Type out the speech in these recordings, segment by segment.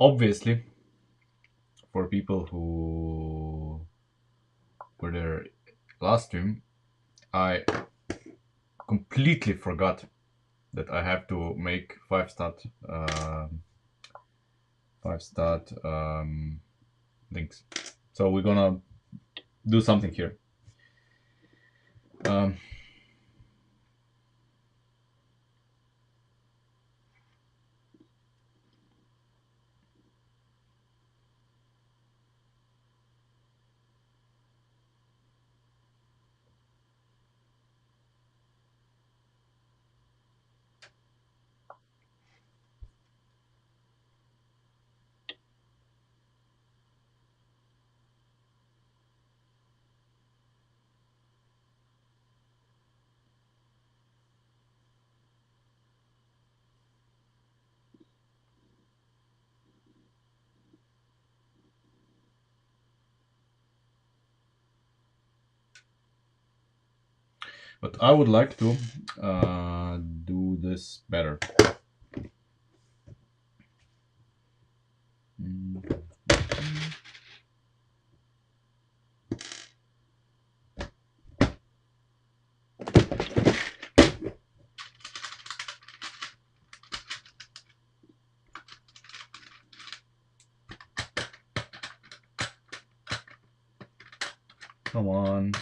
obviously, for people who were there last stream, I completely forgot that I have to make 5 stat links. So we're gonna do something here. Um, but I would like to do this better. Mm. Come on.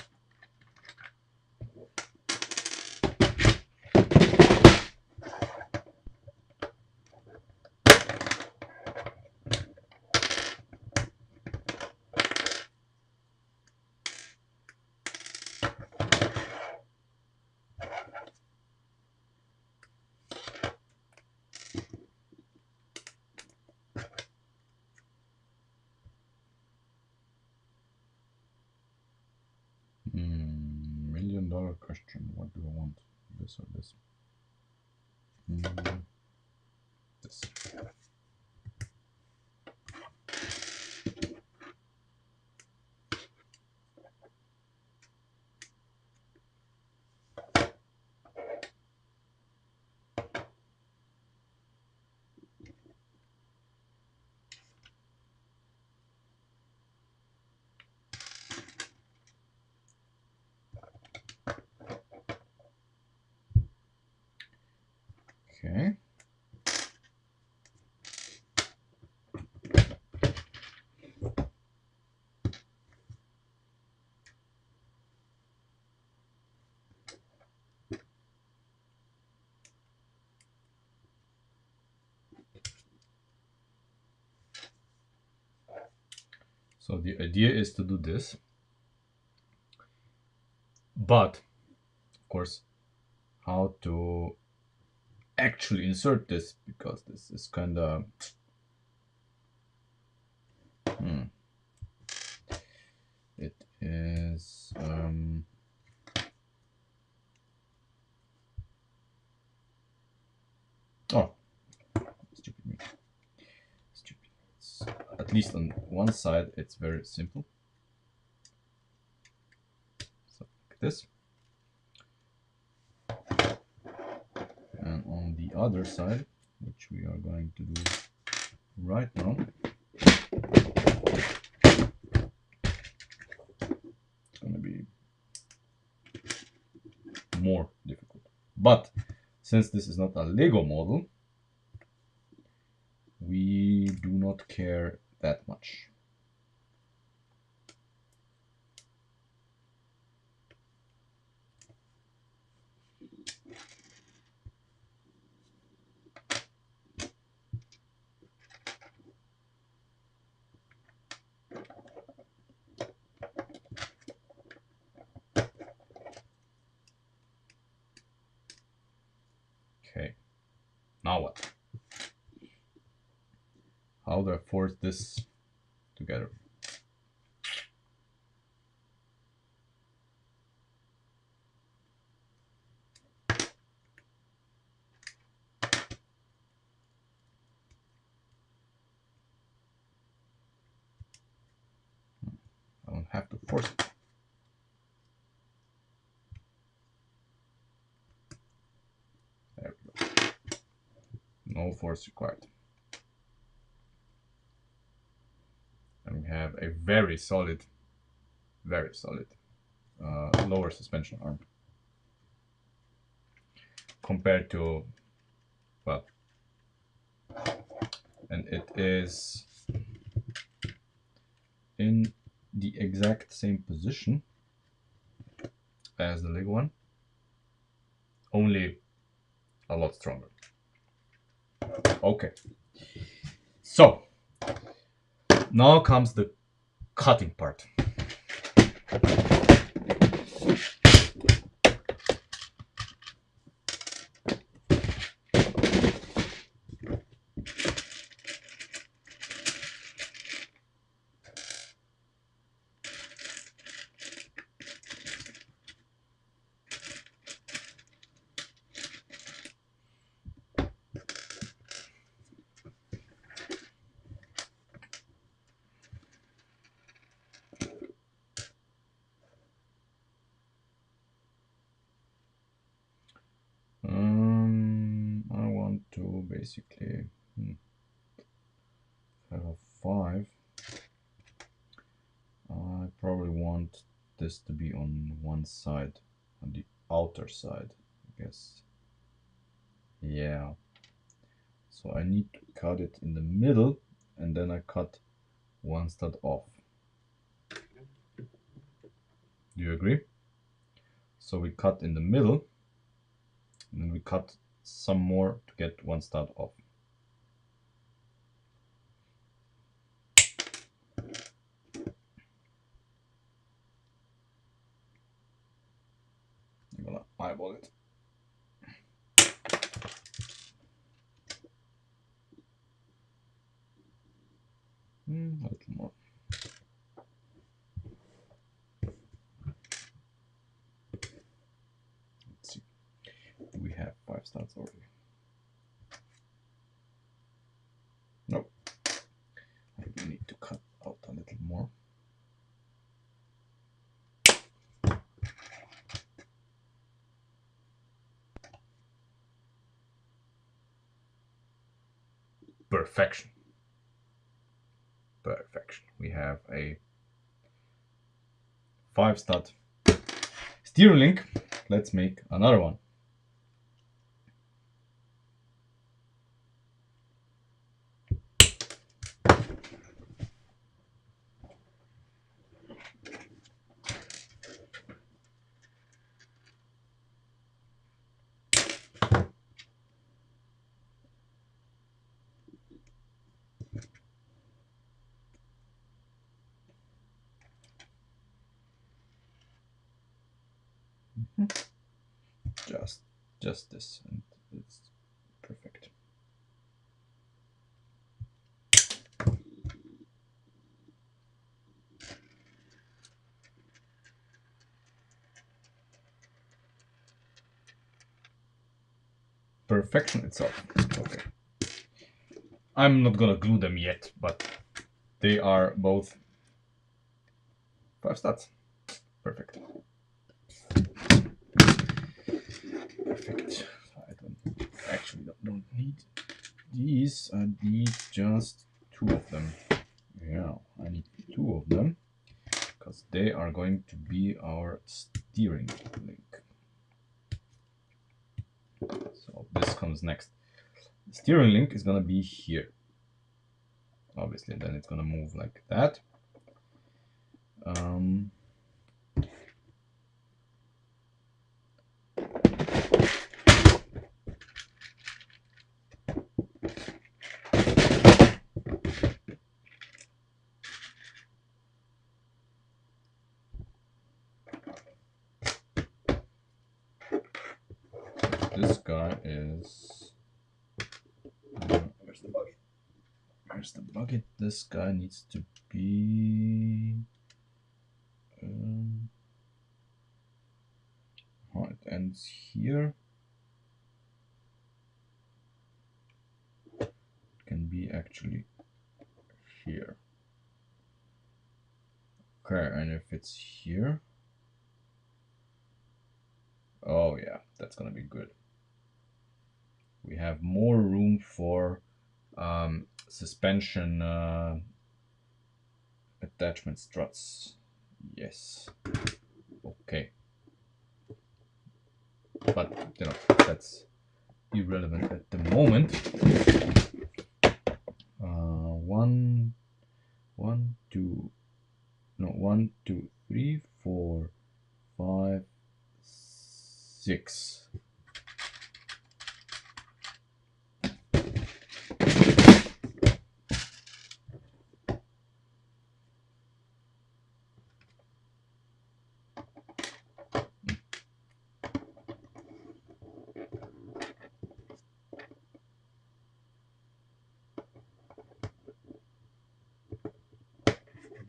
$1 million question. What do I want? This or this? This. Okay. So the idea is to do this, but of course, how to actually insert this, because this is kind of it is oh, stupid me. Stupid. At least on one side it's very simple, so like this, and on the other side, which we are going to do right now, it's going to be more difficult. But since this is not a Lego model, we do not care that much. Okay, now what? How do I force this together? I don't have to force it. There we go. No force required. a very solid lower suspension arm compared to, well, and it is in the exact same position as the Lego one, only a lot stronger. Okay, so now comes the cutting part. I want to basically have a 5. I probably want this to be on one side, on the outer side, I guess. Yeah. So I need to cut it in the middle, and then I cut one stud off. Do you agree? So we cut in the middle, and then we cut some more to get one stud off. I'm gonna eyeball it. A little more. Let's see. Do we have 5 studs already? Nope. I think we need to cut out a little more. Perfection. Perfection. We have a 5 stud steering link. Let's make another one. Just this, and it's perfect. Perfection itself. Okay. I'm not gonna glue them yet, but they are both 5 studs. Perfect. Perfect. I don't need these. I need just 2 of them. Yeah, I need 2 of them because they are going to be our steering link. So this comes next. The steering link is gonna be here. Obviously, then it's gonna move like that. This guy is... where's the bucket? Where's the bucket? This guy needs to be... it ends here. It can be actually here. Okay, and if it's here... oh yeah, that's gonna be good. We have more room for suspension attachment struts. Yes. Okay. But you know, that's irrelevant at the moment. One, two, three, 4, 5, 6.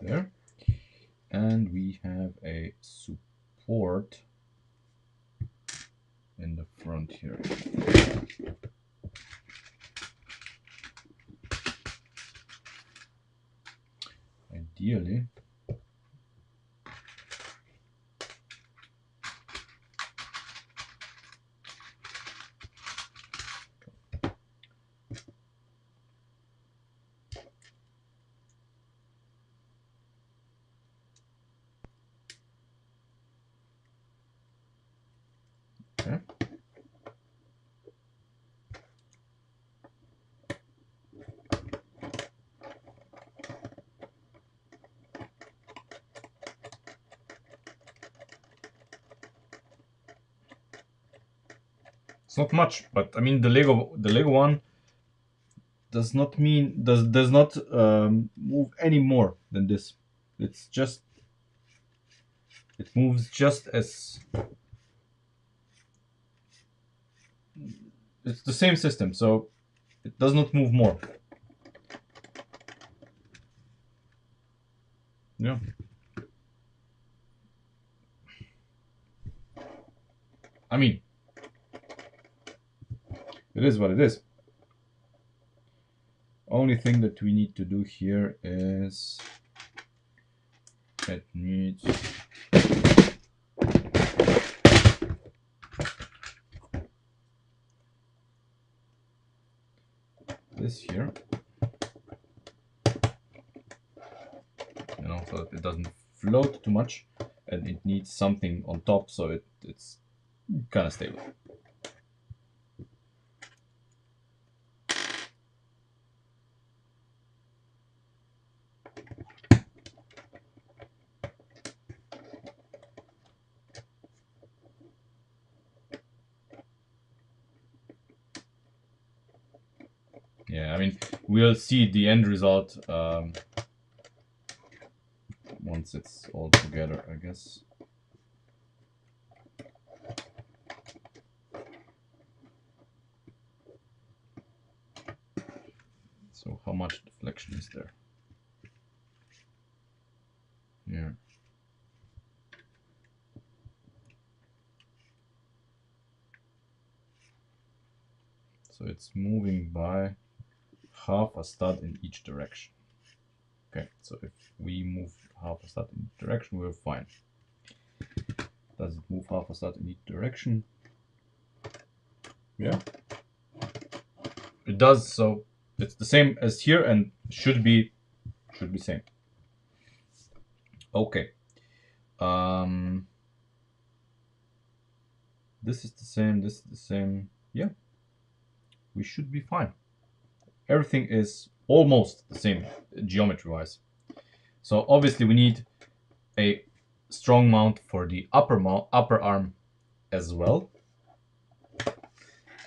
There. And we have a support in the front here. Ideally, okay. It's not much, but I mean the Lego one does not move any more than this. It's just it moves just as it's the same system, so it does not move more. Yeah. I mean, it is what it is. Only thing that we need to do here is it needs this here, you know, so that it doesn't float too much, and it needs something on top so it's kind of stable. Yeah, I mean, we'll see the end result once it's all together, I guess. So how much deflection is there? Yeah. So it's moving by half a stud in each direction. Okay, so if we move half a stud in each direction, we're fine. Does it move half a stud in each direction? Yeah. It does, so it's the same as here and should be same. Okay. This is the same, this is the same. Yeah. We should be fine. Everything is almost the same geometry wise. So obviously we need a strong mount for the upper arm as well.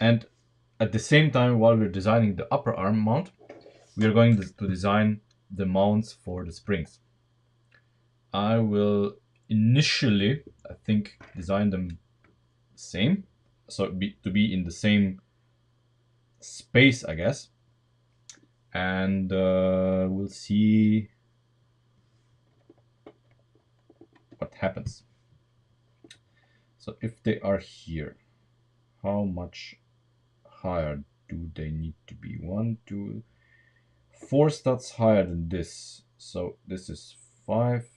And at the same time, while we're designing the upper arm mount, we are going to design the mounts for the springs. I will initially, I think, design them same, so to be in the same space, I guess, and we'll see what happens. So if they are here, how much higher do they need to be? 1, 2, 4 studs higher than this. So this is 5.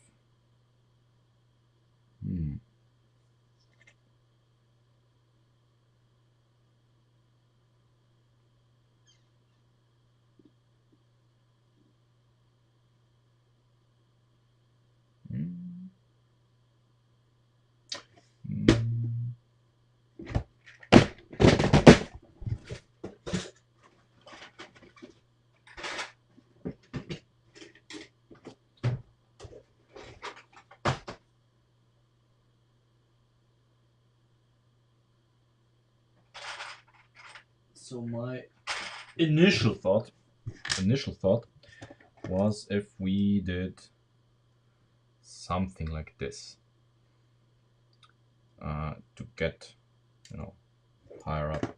So my initial thought was if we did something like this to get, you know, higher up.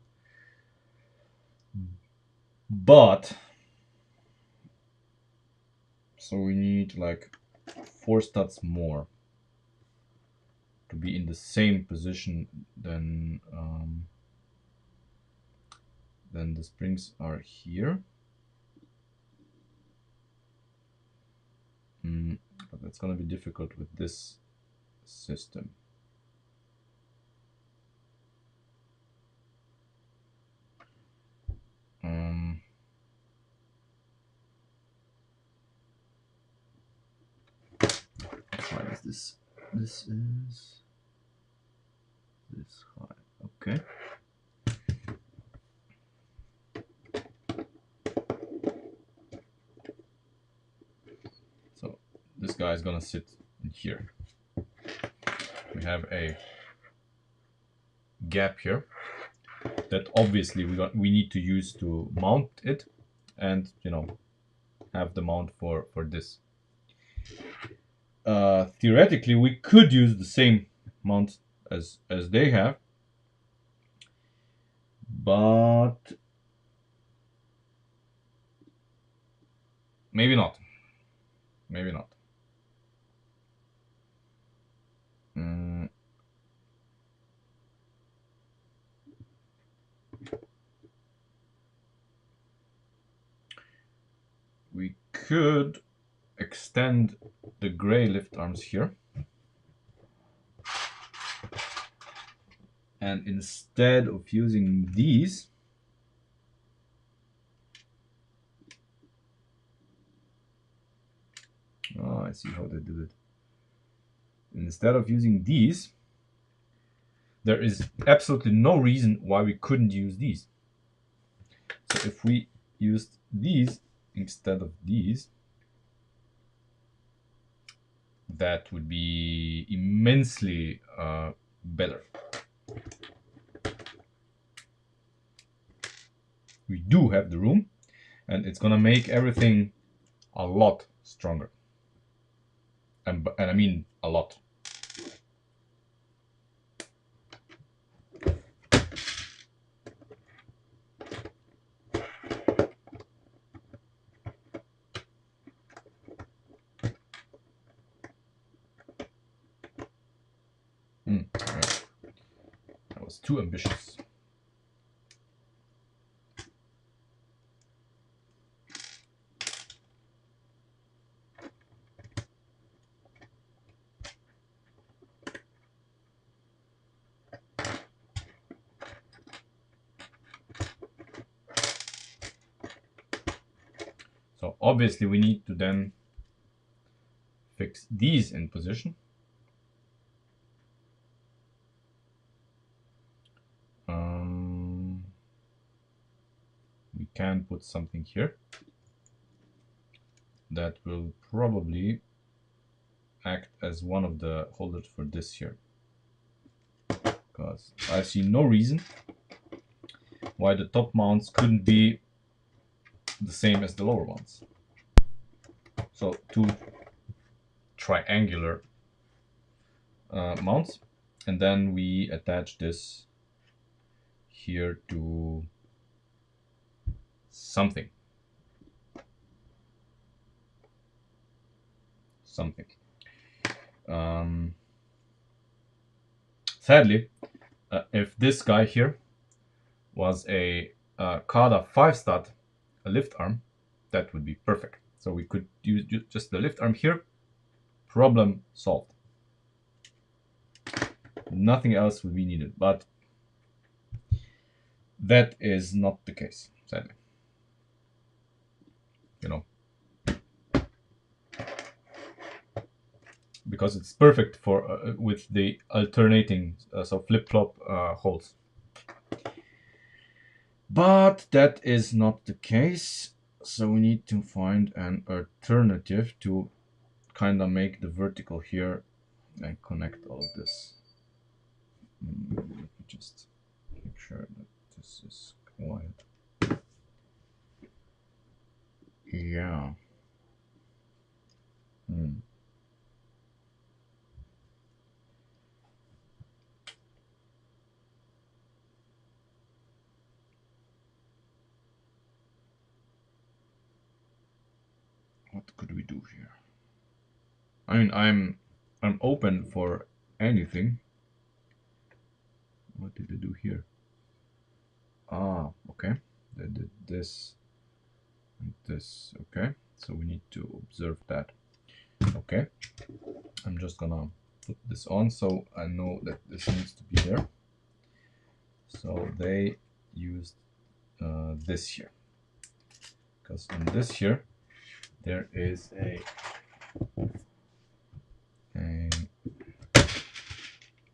But so we need like 4 stats more to be in the same position than the springs are here. But that's gonna be difficult with this system. How high is this? This is this high. Okay. So this guy is gonna sit in here. We have a gap here that obviously we need to use to mount it, and you know, have the mount for this. Theoretically, we could use the same mount as they have, but maybe not. Maybe not. We could extend the gray lift arms here, and instead of using these, oh, I see how they did it. Instead of using these, there is absolutely no reason why we couldn't use these. So if we used these instead of these, that would be immensely better. We do have the room, and it's gonna make everything a lot stronger. And I mean a lot. That was too ambitious. So obviously we need to then fix these in position. We can put something here that will probably act as one of the holders for this here, because I see no reason why the top mounts couldn't be the same as the lower ones. So 2 triangular mounts, and then we attach this here to something. Sadly, if this guy here was a CADA 5-stat lift arm, that would be perfect. So we could use just the lift arm here. Problem solved. Nothing else would be needed, but that is not the case, sadly. You know, because it's perfect for with the alternating so flip-flop holes. But that is not the case, so we need to find an alternative to kind of make the vertical here and connect all of this. Let me just make sure that this is quiet. Yeah. What could we do here? I mean, I'm open for anything. What did they do here? Ah, okay. They did this and this. Okay, so we need to observe that. Okay, I'm just gonna put this on so I know that this needs to be there. So they used this here, because in this here there is a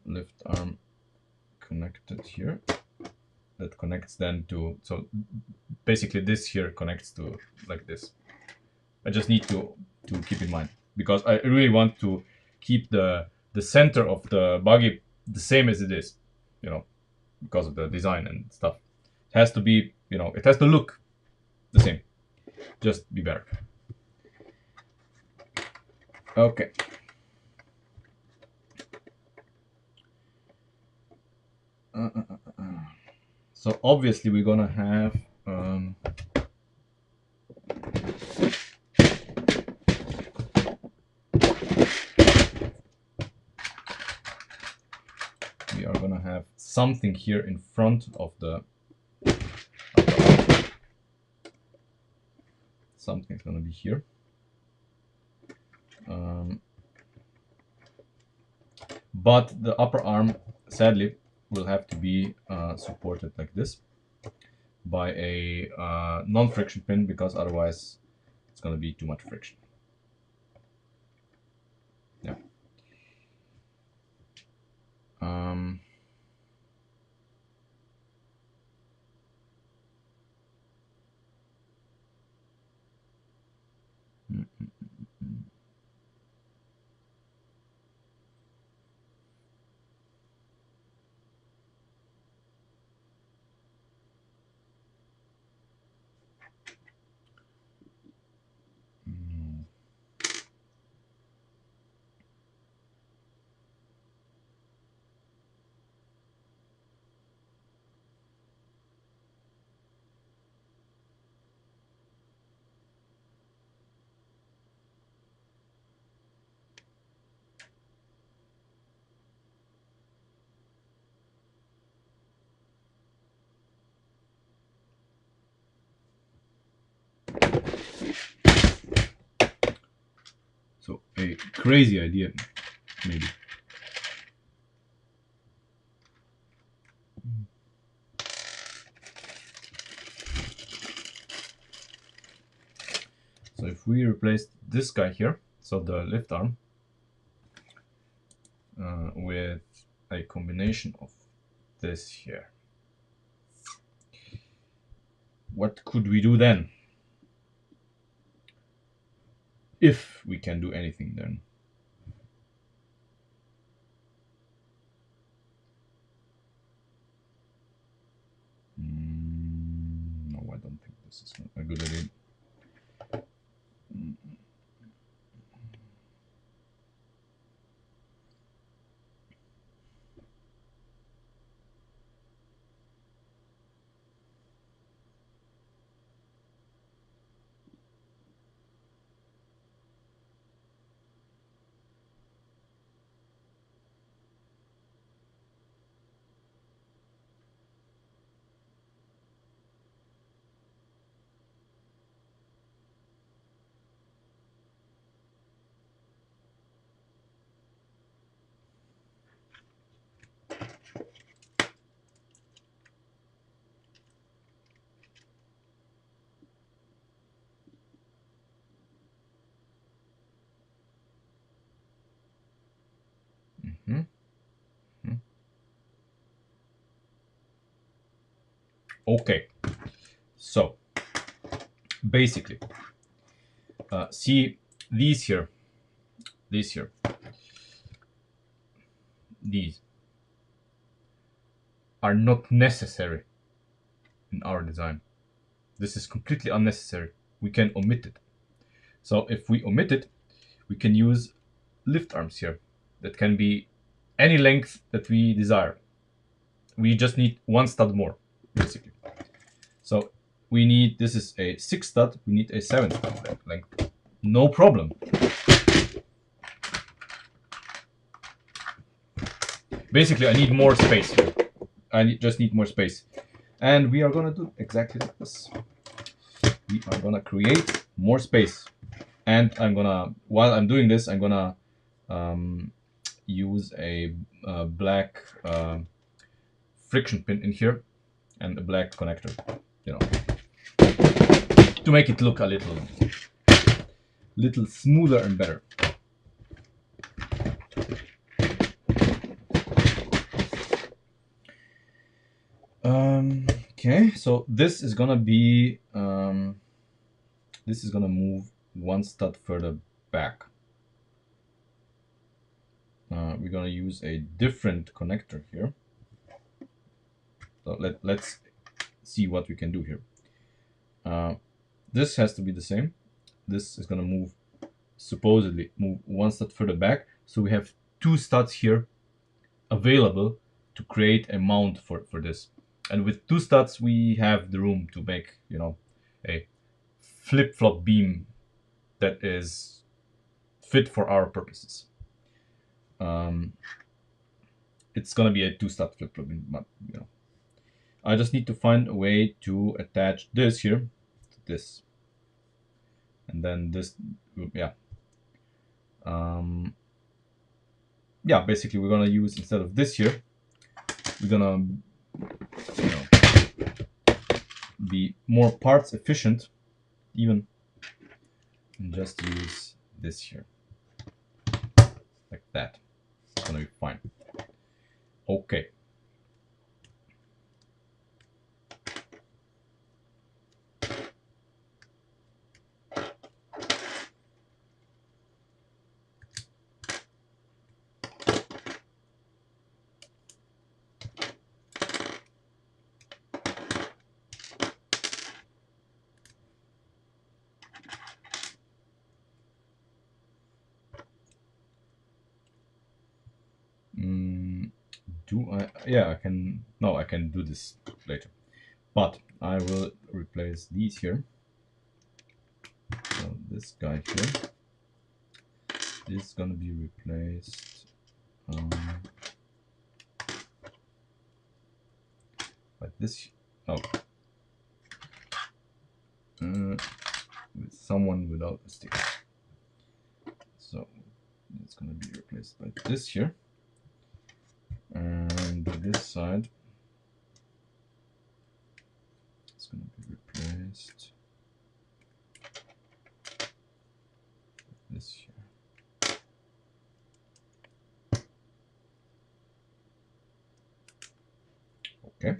lift arm connected here that connects then to, so basically this here connects to like this. I just need to keep in mind, because I really want to keep the center of the buggy the same as it is, you know, because of the design and stuff. It has to be, you know, it has to look the same, just be better. Okay. So obviously we're gonna have we are gonna have something here in front of the something's gonna be here. But the upper arm, sadly, will have to be supported like this by a non-friction pin, because otherwise it's going to be too much friction. Yeah. So a crazy idea, maybe. So if we replace this guy here, so the lift arm, with a combination of this here, what could we do then? If we can do anything then. No, I don't think this is a good idea. Okay, so basically, see these here, these are not necessary in our design. This is completely unnecessary. We can omit it. So if we omit it, we can use lift arms here that can be any length that we desire. We just need one stud more, basically. So we need, this is a 6 stud, we need a 7 stud length. No problem. Basically, I need more space here. Just need more space. And we are gonna do exactly like this. We are gonna create more space. And I'm gonna, while I'm doing this, I'm gonna use a black friction pin in here and a black connector, you know, to make it look a little smoother and better. Okay, so this is gonna be this is gonna move one stud further back. We're gonna use a different connector here. So let's see what we can do here. This has to be the same. This is gonna move, supposedly move one stud further back. So we have 2 studs here available to create a mount for this. And with 2 studs, we have the room to make, you know, a flip-flop beam that is fit for our purposes. It's gonna be a 2-stud flip-flop beam, but you know, I just need to find a way to attach this here to this, and then this, yeah. Yeah, basically we're gonna use, instead of this here, we're gonna, you know, be more parts efficient even, and just use this here like that. It's gonna be fine. Okay. Do I? Yeah, I can. No, I can do this later. But I will replace these here. So this guy here is gonna be replaced like this. Oh, with someone without a stick. So it's gonna be replaced by this here, and this side it's gonna be replaced with this here. Okay.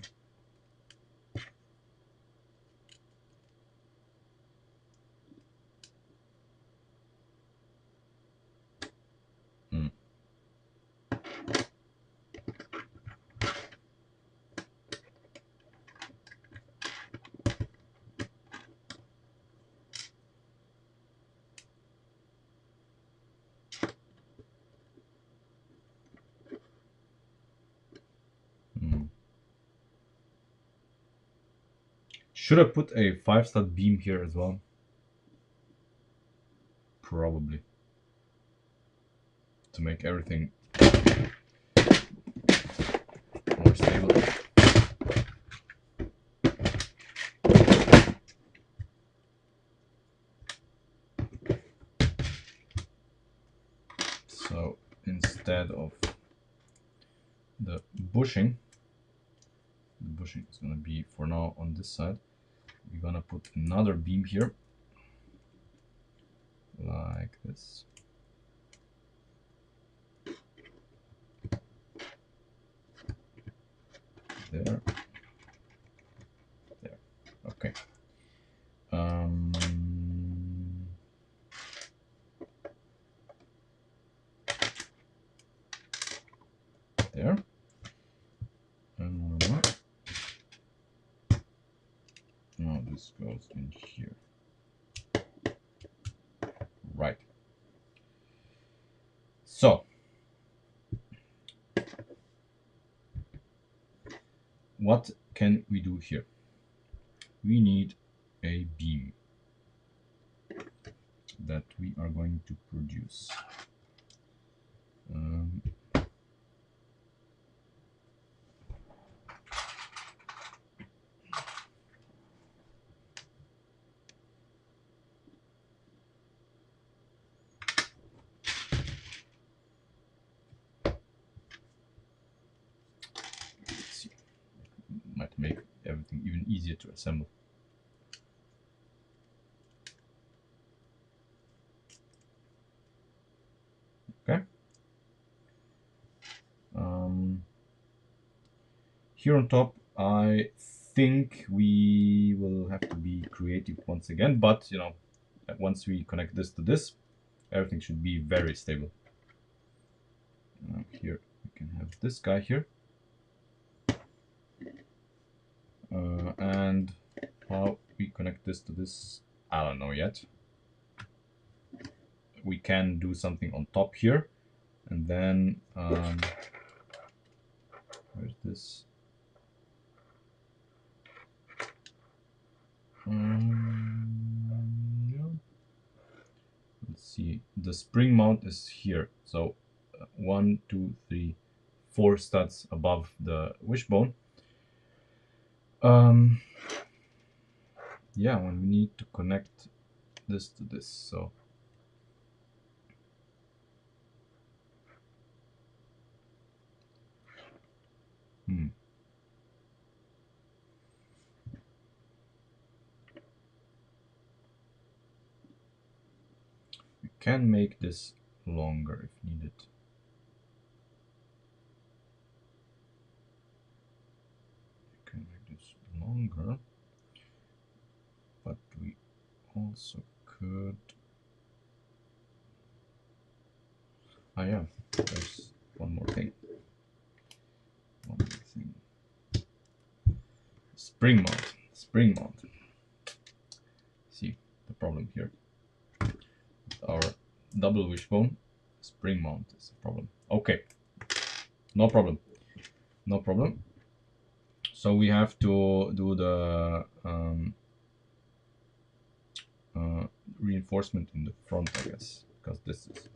Should I put a 5-stud beam here as well? Probably. To make everything more stable. So instead of the bushing is gonna be for now on this side. We're gonna put another beam here, like this. There. Okay. There. Now this goes in here. Right. So what can we do here? We need a beam that we are going to produce. Let's see. Might make everything even easier to assemble. Okay. Here on top, I think we will have to be creative once again, but you know, once we connect this to this, everything should be very stable. Here we can have this guy here, and how we connect this to this, I don't know yet. We can do something on top here, and then where's this? Yeah. Let's see. The spring mount is here, so 1, 2, 3, 4 studs above the wishbone. Yeah, when we need to connect this to this, so we can make this longer if needed. We can make this longer, but we also could. Ah, yeah, there's one more thing. Spring mount. Spring mount. See the problem here. Our double wishbone spring mount is a problem. Okay, no problem. No problem. So we have to do the reinforcement in the front, I guess, because this is,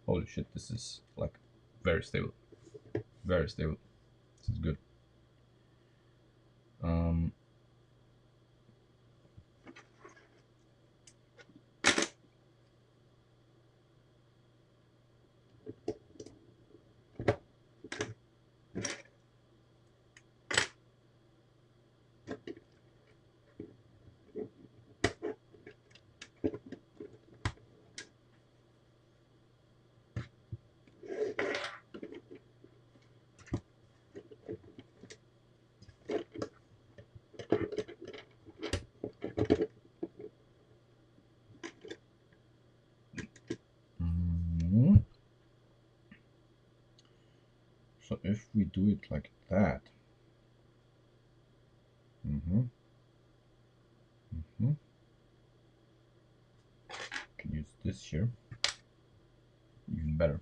holy shit, this is like very stable. Very stable. This is good. So if we do it like that, can use this here, even better.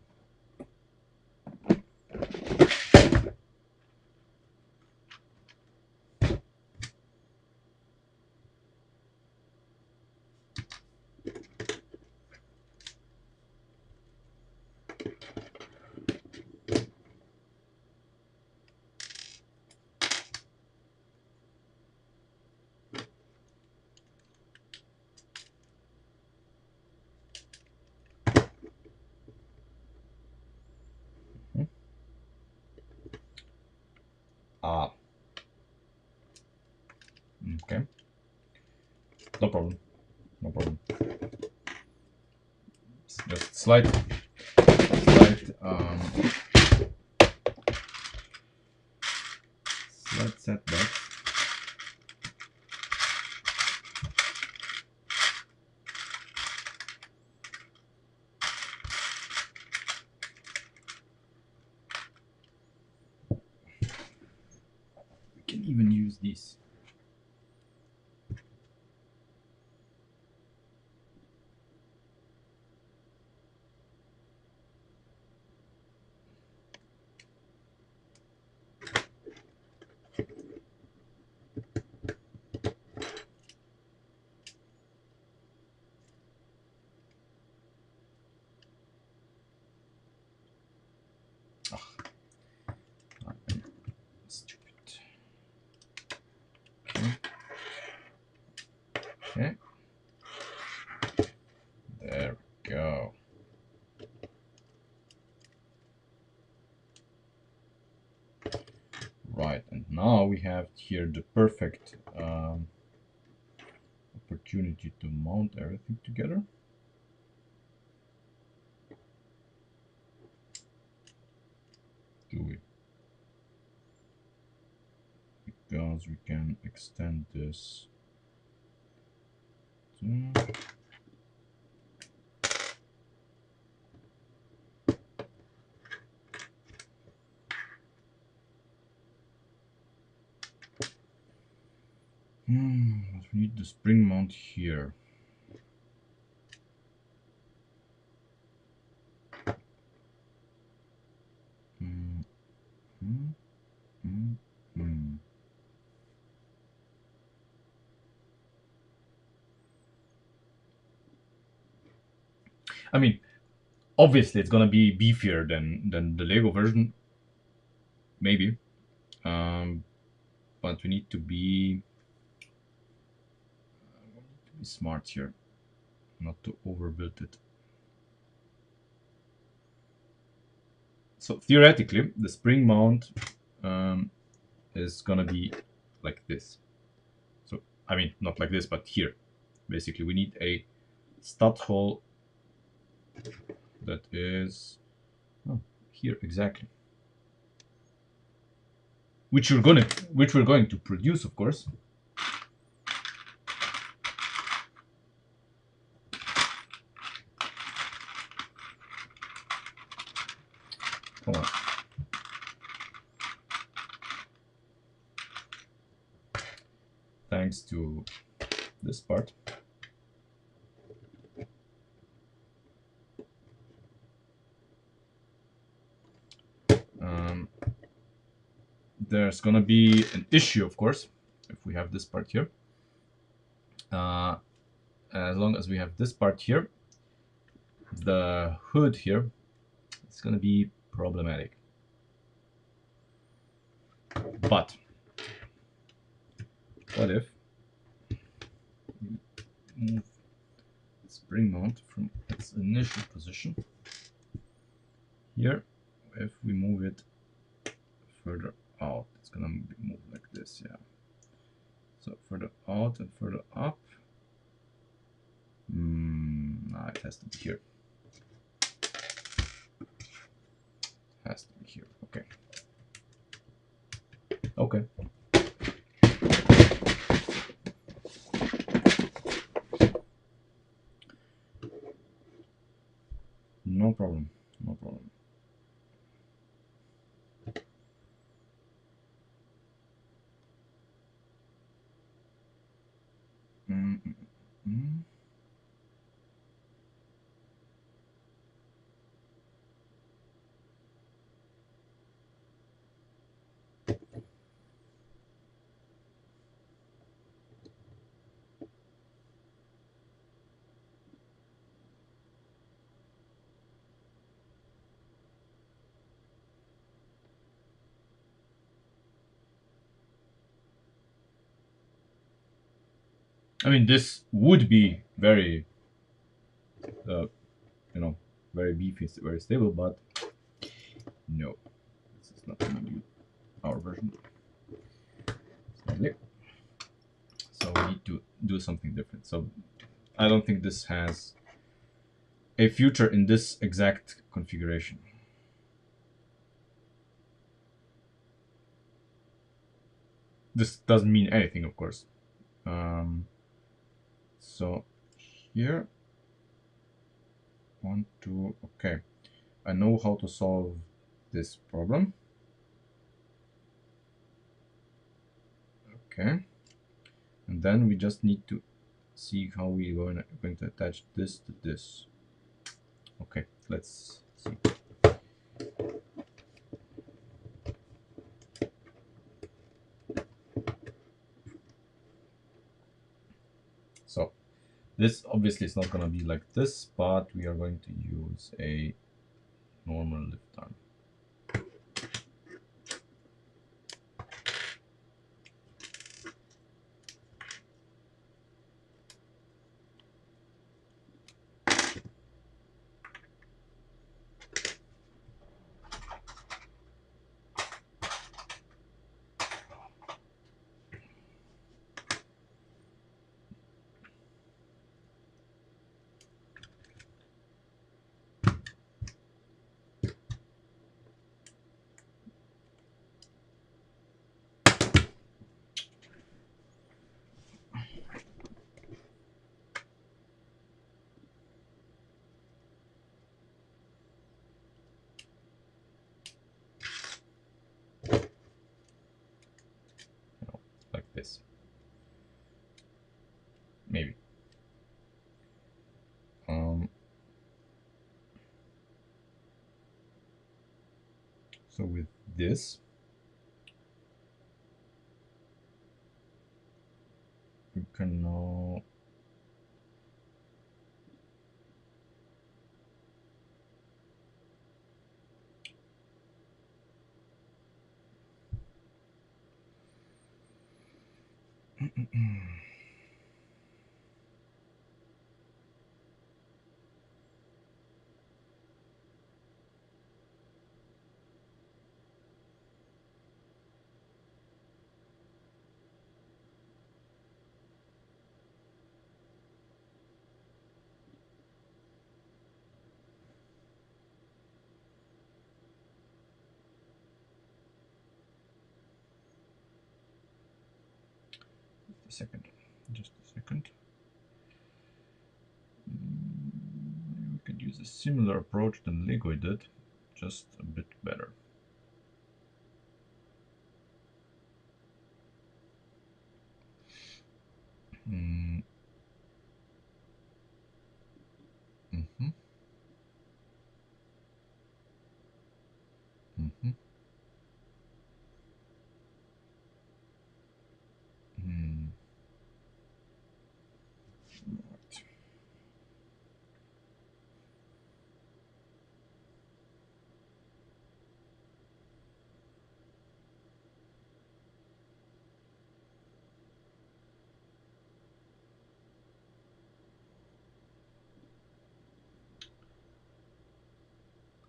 Okay, no problem, no problem. It's just slight setback. can even use these. Stupid. Okay. There we go. Right, and now we have here the perfect opportunity to mount everything together. Do we? Because we can extend this to but we need the spring mount here. I mean, obviously it's gonna be beefier than the Lego version, maybe. But we need to be smart here, not to overbuild it. So theoretically, the spring mount is gonna be like this. So I mean, not like this, but here. Basically, we need a stud hole that is here exactly, which we're going to produce, of course. Come on. Thanks to this part. There's gonna be an issue, of course, if we have this part here. As long as we have this part here, the hood here is gonna be problematic. But what if we move the spring mount from its initial position here? If we move it further out, it's gonna move like this, yeah. So further out and further up. Nah, it has to be here. Has to be here. Okay. Okay. No problem. No problem. I mean, this would be very, very beefy, very stable, but no, this is not going to be our version. Sadly. So we need to do something different. So I don't think this has a future in this exact configuration. This doesn't mean anything, of course. So here, 1, 2, okay. I know how to solve this problem. Okay, and then we just need to see how we're going to attach this to this. Okay, let's see. So this obviously is not going to be like this, but we are going to use a normal lift arm. Like this. Maybe. So with this, we can now just a second. We could use a similar approach than Lego did, just a bit better. Mm. Mm-hmm. Mm-hmm. Mm.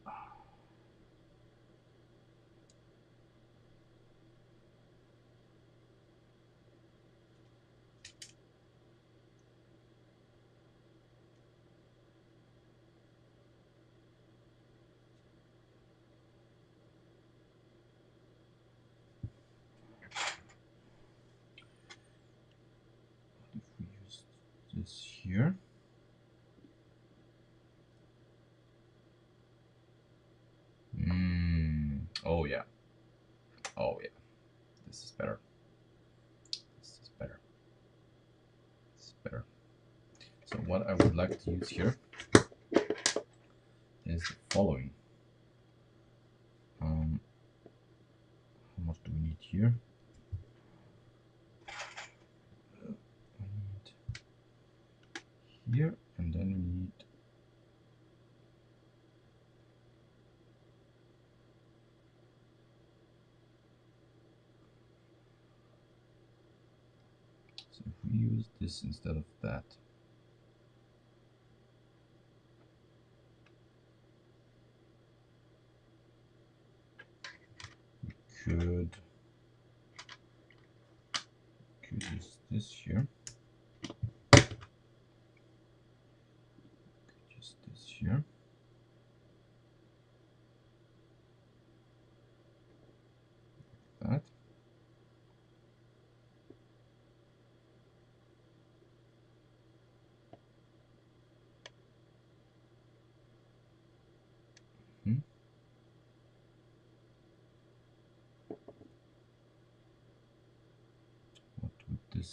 Right. If we use this here. Oh yeah. Oh yeah. This is better. This is better. This is better. So what I would like to use here is the following. How much do we need here? We need here, and then we need so if we use this instead of that. Could use this here. Could use this here. Like that.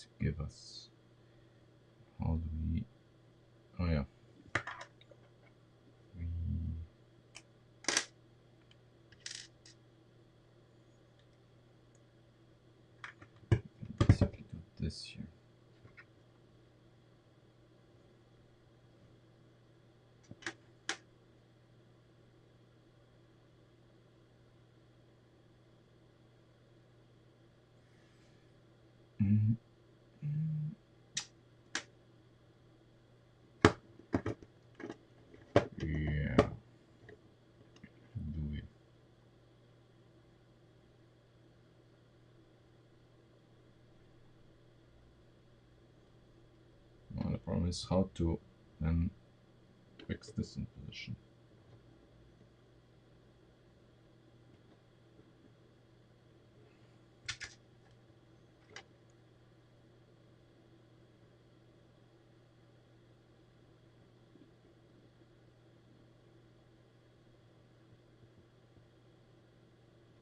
this give us? How do we? Oh yeah. We basically do this here. Mm. Yeah. Do it. Well, the problem is how to then fix this in position.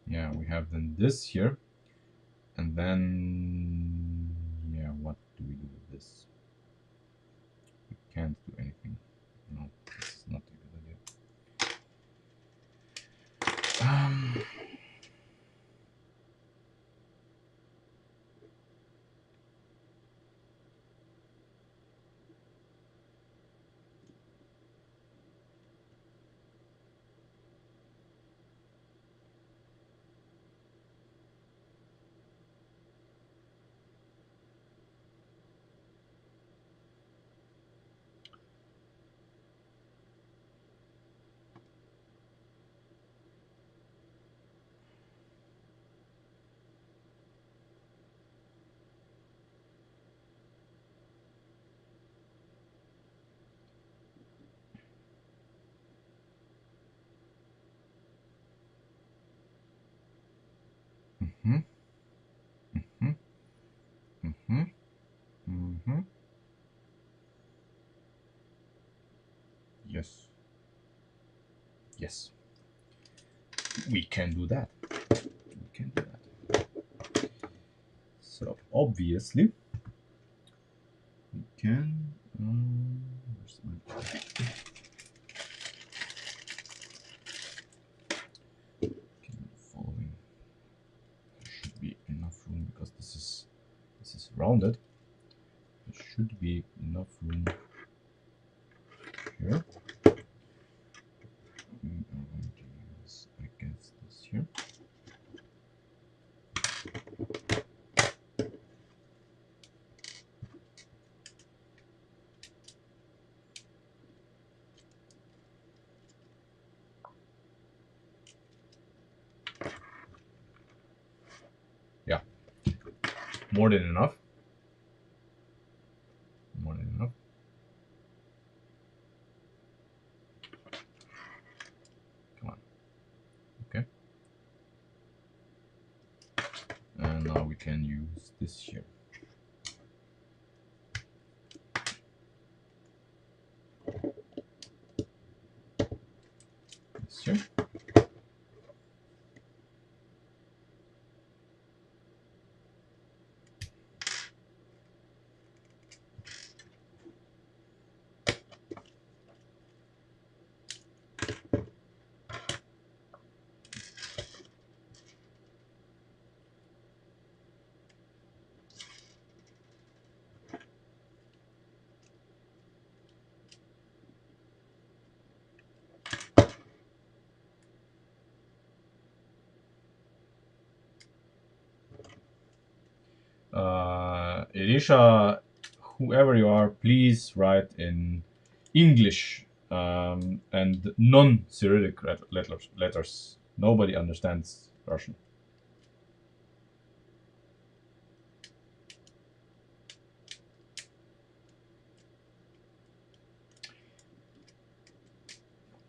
Yeah, we have then this here, and then yeah, what do we do with this? We can't do anything. No, this is not a good idea. Mm-hmm. Mm-hmm. Mm-hmm. Mm-hmm. Yes. Yes. We can do that. We can do that. So obviously we can. Where's my following? There should be enough room because this is rounded. There should be enough room here. We are going to use, I guess, this here. Yeah, more than enough. More than enough. Come on. Okay. And now we can use this here. This here. Elisha, whoever you are, please write in English and non-Cyrillic letters. Nobody understands Russian.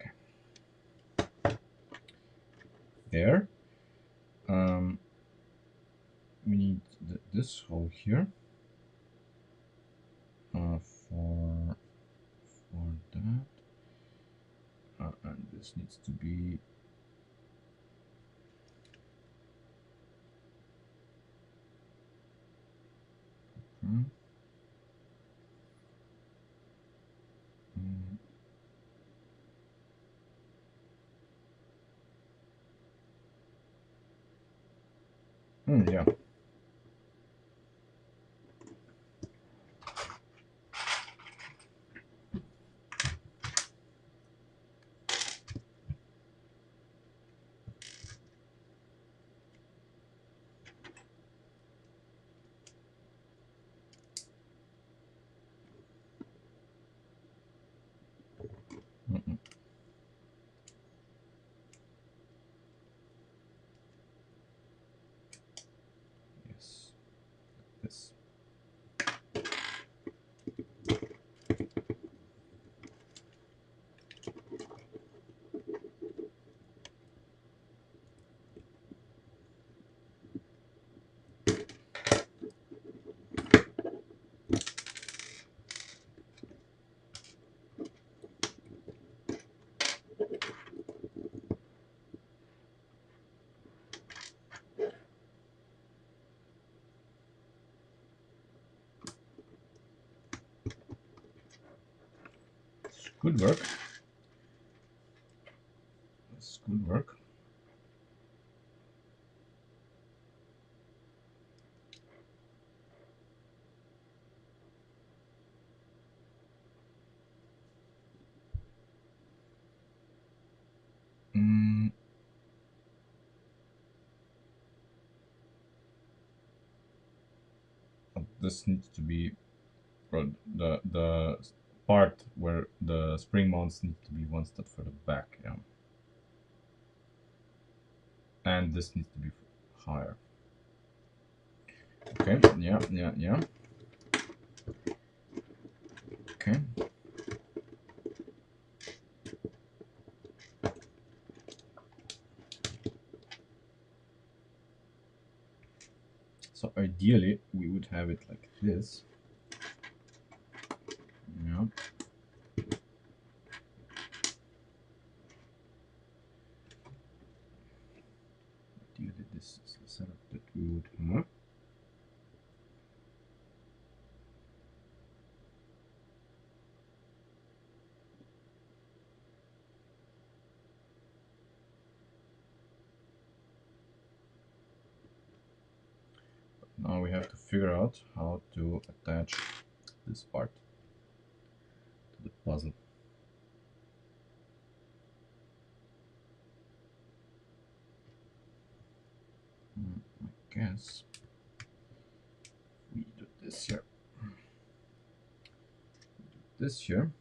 Okay. There. We need this hole here for that. And this needs to be Yeah. Mm-mm. Yes. This. It's good work. It's good work. Mm, this needs to be the part where the spring mounts need to be one step further back. Yeah. And this needs to be higher. Okay. Yeah. Okay. So ideally, we would have it like this. Yeah. Ideally, this is the setup that we would have. Now we have to figure out how to attach this part to the puzzle. I guess we do this here. This here.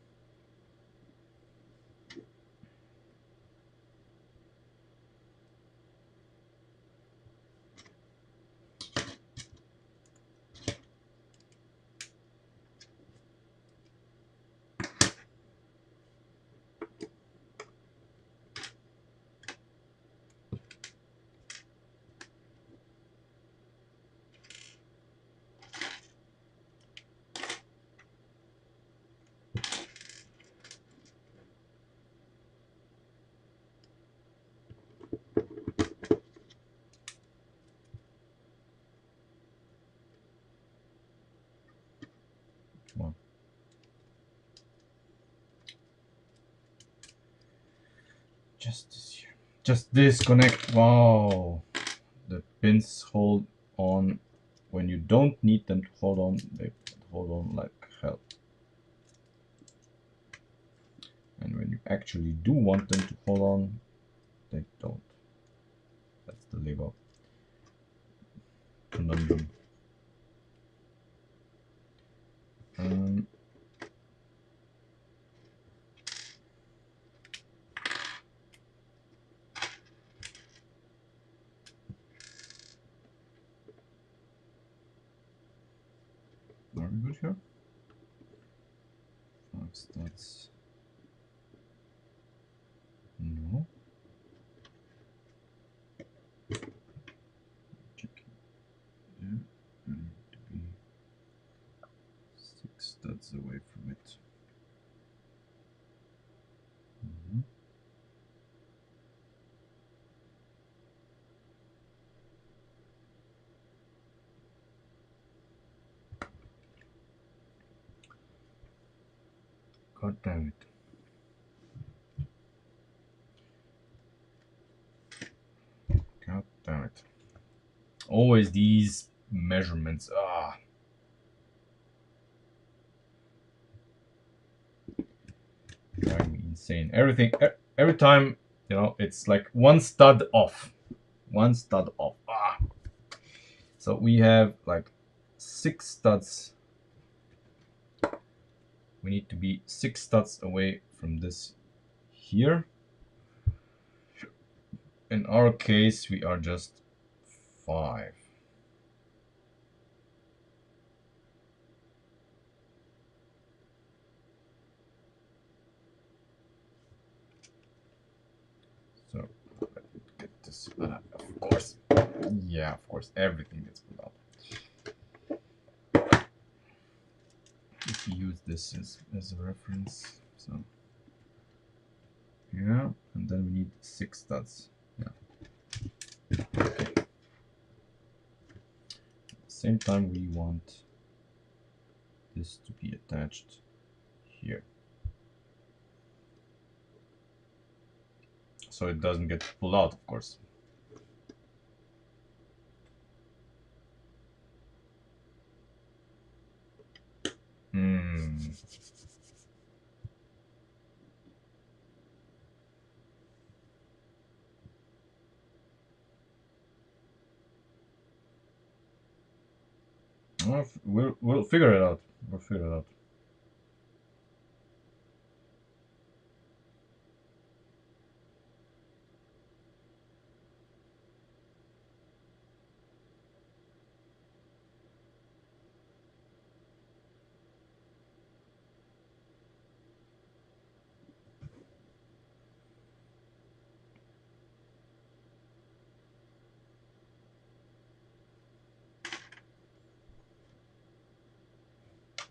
Well, just this here. Just disconnect. Wow. The pins hold on when you don't need them to hold on. They hold on like hell. And when you actually do want them to hold on, they don't. That's the Lego conundrum. Are we good here? That's no. Check there. I need to be 6 studs away from it. God damn it. God damn it. Always these measurements. Driving me insane. Everything, every time, you know, it's like one stud off. One stud off. So we have like 6 studs. We need to be 6 studs away from this here. In our case, we are just 5. So let me get this. Of course, yeah, of course, everything gets pulled out. If you use this as a reference, so yeah, and then we need 6 studs. Yeah. Okay. At the same time, we want this to be attached here, so it doesn't get pulled out, of course. We'll figure it out. We'll figure it out.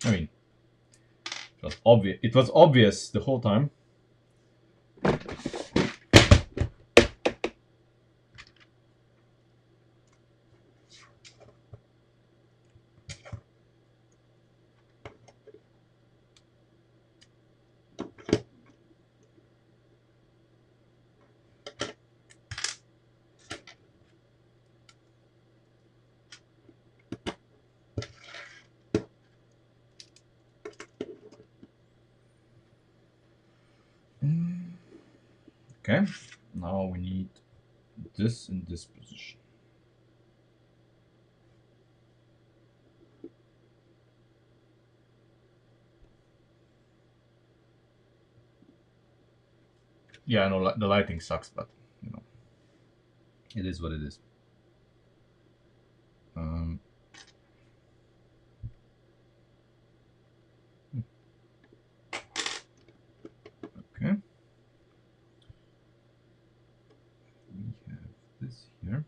I mean, it was obvious. It was obvious the whole time. Okay, now we need this in this position. Yeah, I know the lighting sucks, but you know, it is what it is. Okay. We have this here,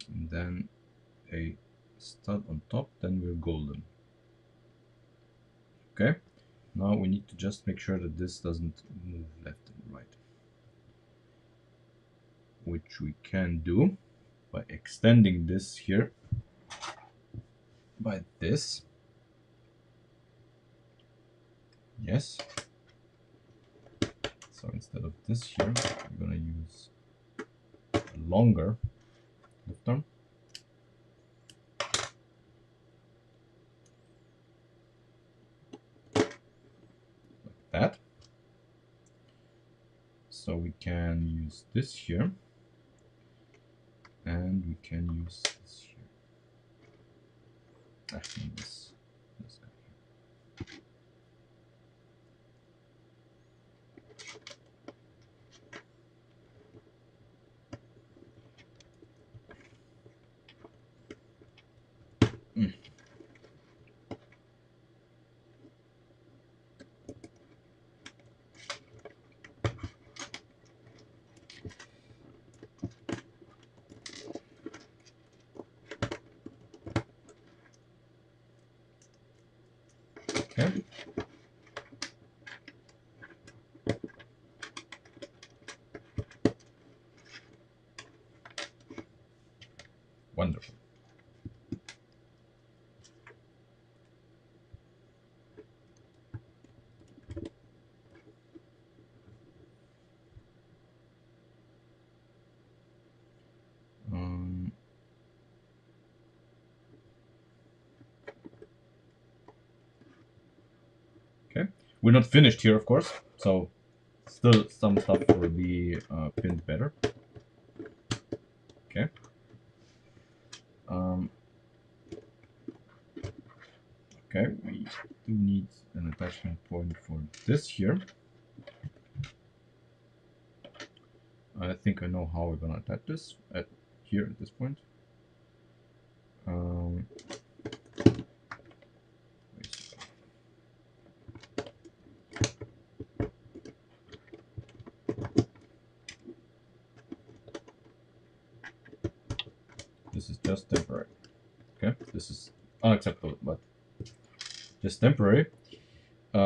and then a stud on top, then we're golden. Okay, now we need to just make sure that this doesn't move left and right, which we can do by extending this here by this. Yes. So instead of this here, we're gonna use a longer lift arm. Like that. So we can use this here, and we can use this here. Actually, this guy here. Okay. Wonderful. We're not finished here, of course, so still some stuff will be pinned better. Okay. Okay, we do need an attachment point for this here. I think I know how we're gonna attach this here at this point. This is just temporary. Okay, this is unacceptable, but just temporary. I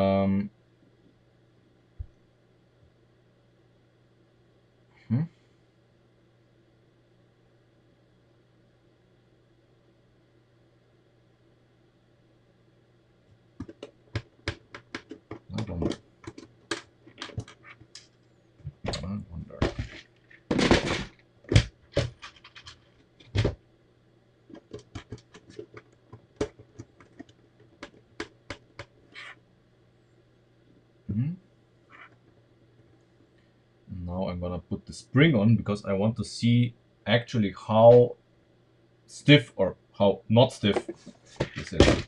wonder. Now I'm gonna put the spring on because I want to see actually how stiff or how not stiff this is.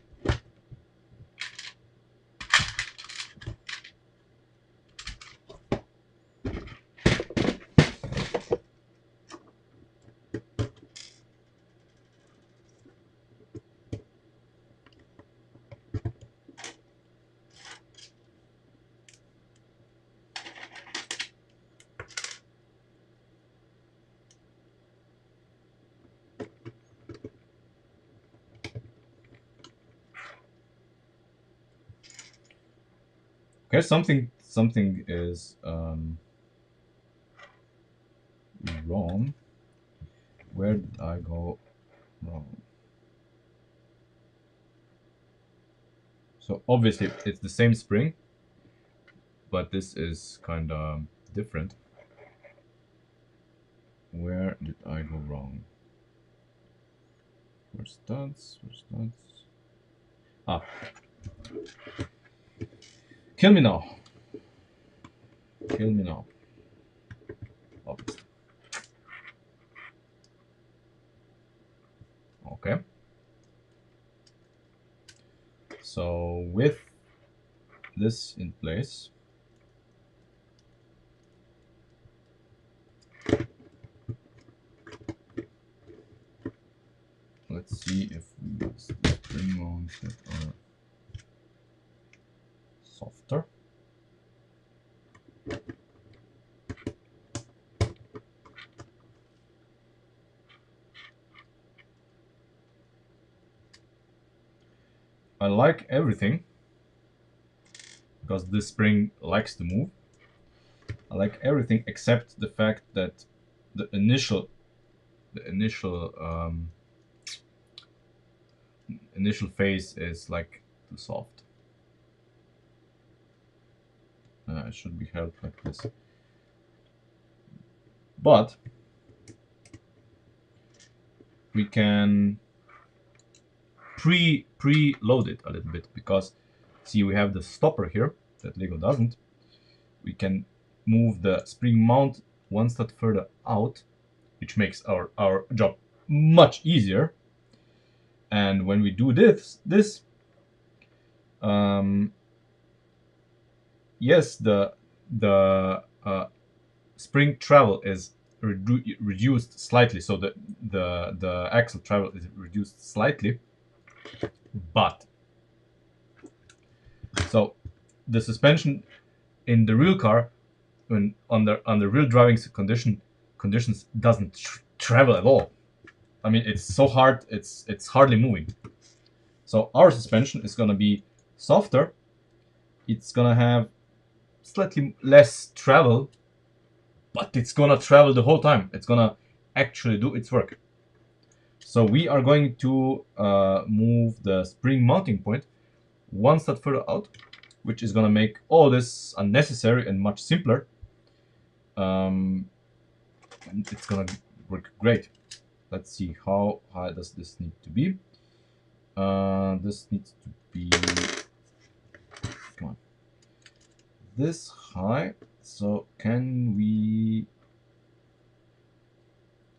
Okay, something is wrong. Where did I go wrong? So obviously it's the same spring, but this is kind of different. Where did I go wrong? Where's studs? Ah. Kill me now. Kill me now. Obviously. Okay. So with this in place, let's see if we use the spring mounts that are softer. I like everything because this spring likes to move. I like everything except the fact that the initial phase is like too soft. It should be held like this. But we can preload it a little bit because see we have the stopper here that Lego doesn't. We can move the spring mount one step further out, which makes our job much easier. And when we do this, yes, the spring travel is reduced slightly, so the axle travel is reduced slightly, but so the suspension in the real car, when under real driving conditions, doesn't travel at all. I mean, it's so hard, it's hardly moving. So our suspension is gonna be softer. It's gonna have slightly less travel, but it's gonna travel the whole time. It's gonna actually do its work. So we are going to move the spring mounting point one step further out, which is gonna make all this unnecessary and much simpler. And it's gonna work great. Let's see, how high does this need to be? This needs to be, come on, this high. So can we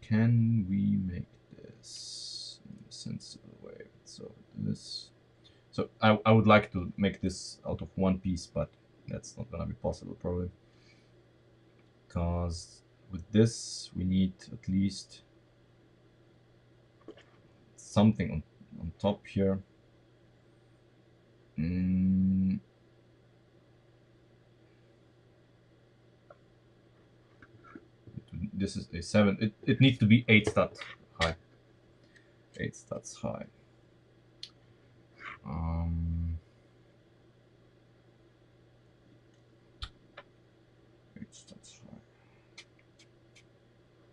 make this in a sensible way? So this. So I would like to make this out of one piece, but that's not gonna be possible probably, because with this we need at least something on top here. Mm. This is a 7. It needs to be 8 stats high. 8 stats high. 8 stats high.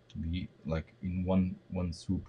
To be like in one swoop.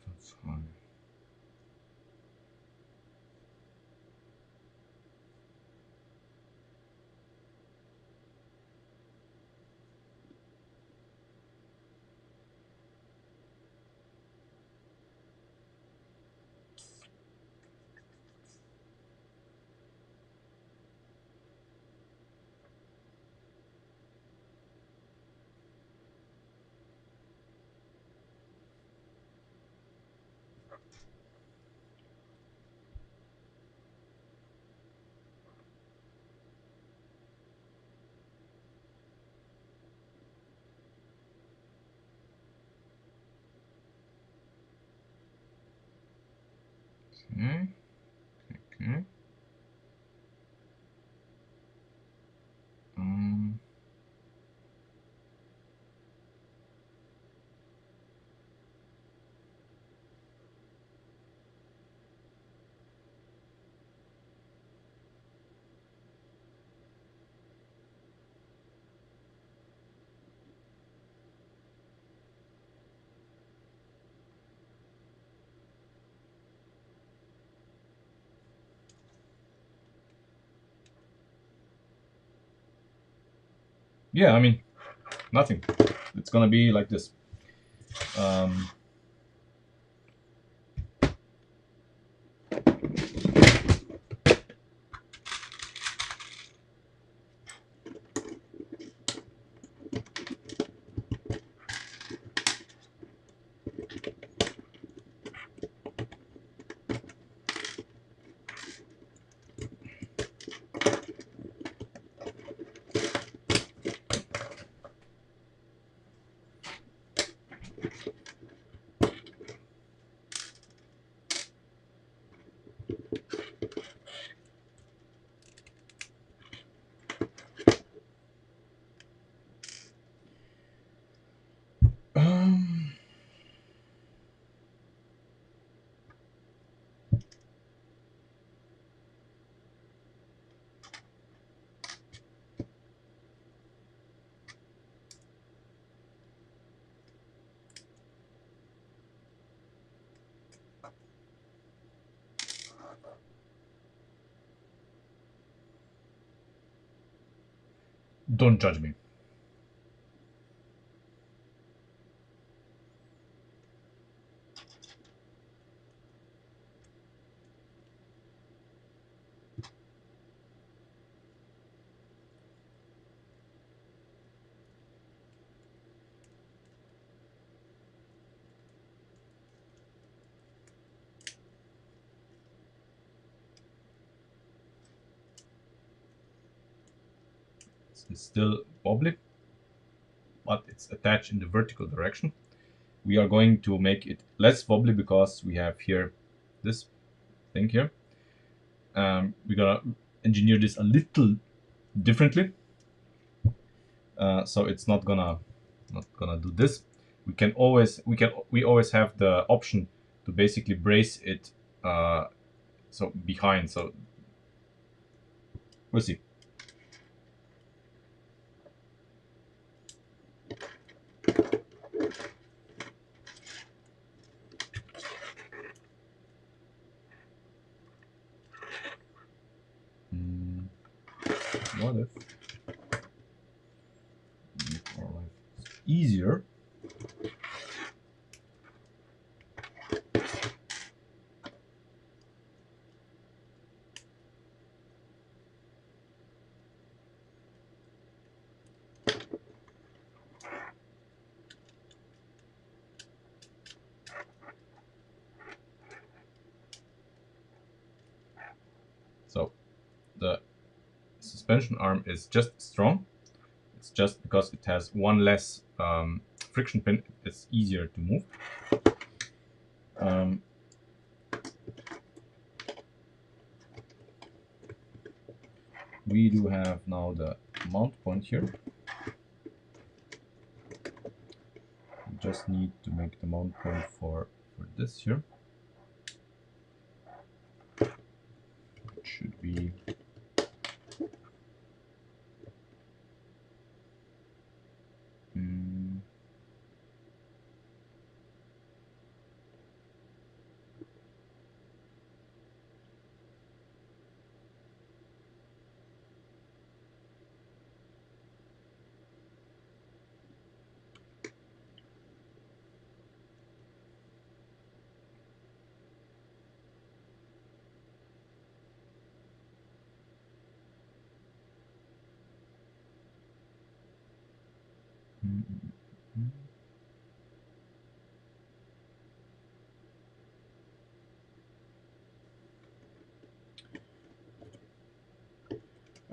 That's fine. Okay. Okay. Um. Yeah, I mean, nothing. It's gonna be like this. Um. Um. Don't judge me. It's still wobbly, but it's attached in the vertical direction. We are going to make it less wobbly because we have here this thing here. We're gonna engineer this a little differently, so it's not gonna not gonna do this. We always have the option to basically brace it so behind. So we'll see. What if make our life easier? So the suspension arm is just strong. It's just because it has one less friction pin, it's easier to move. We do have now the mount point here. We just need to make the mount point for this here. It should be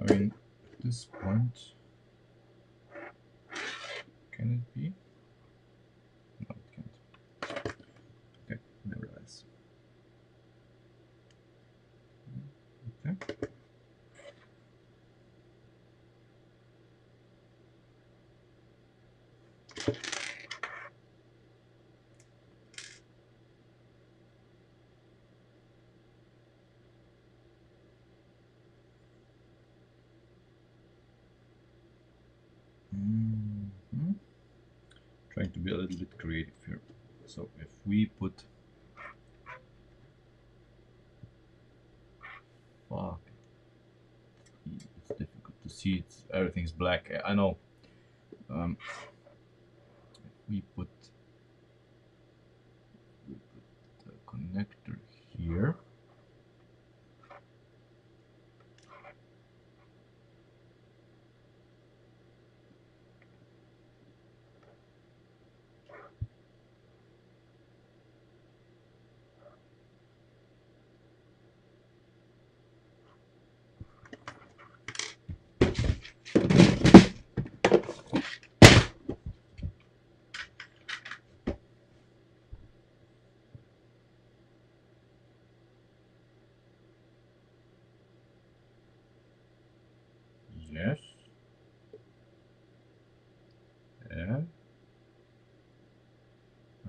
I mean, at this point, can it be? No, it can't. Okay, nevertheless. Okay. Trying to be a little bit creative here. So if we put fuck, it's difficult to see. Everything's black. I know. If we put the connector here. Yes. And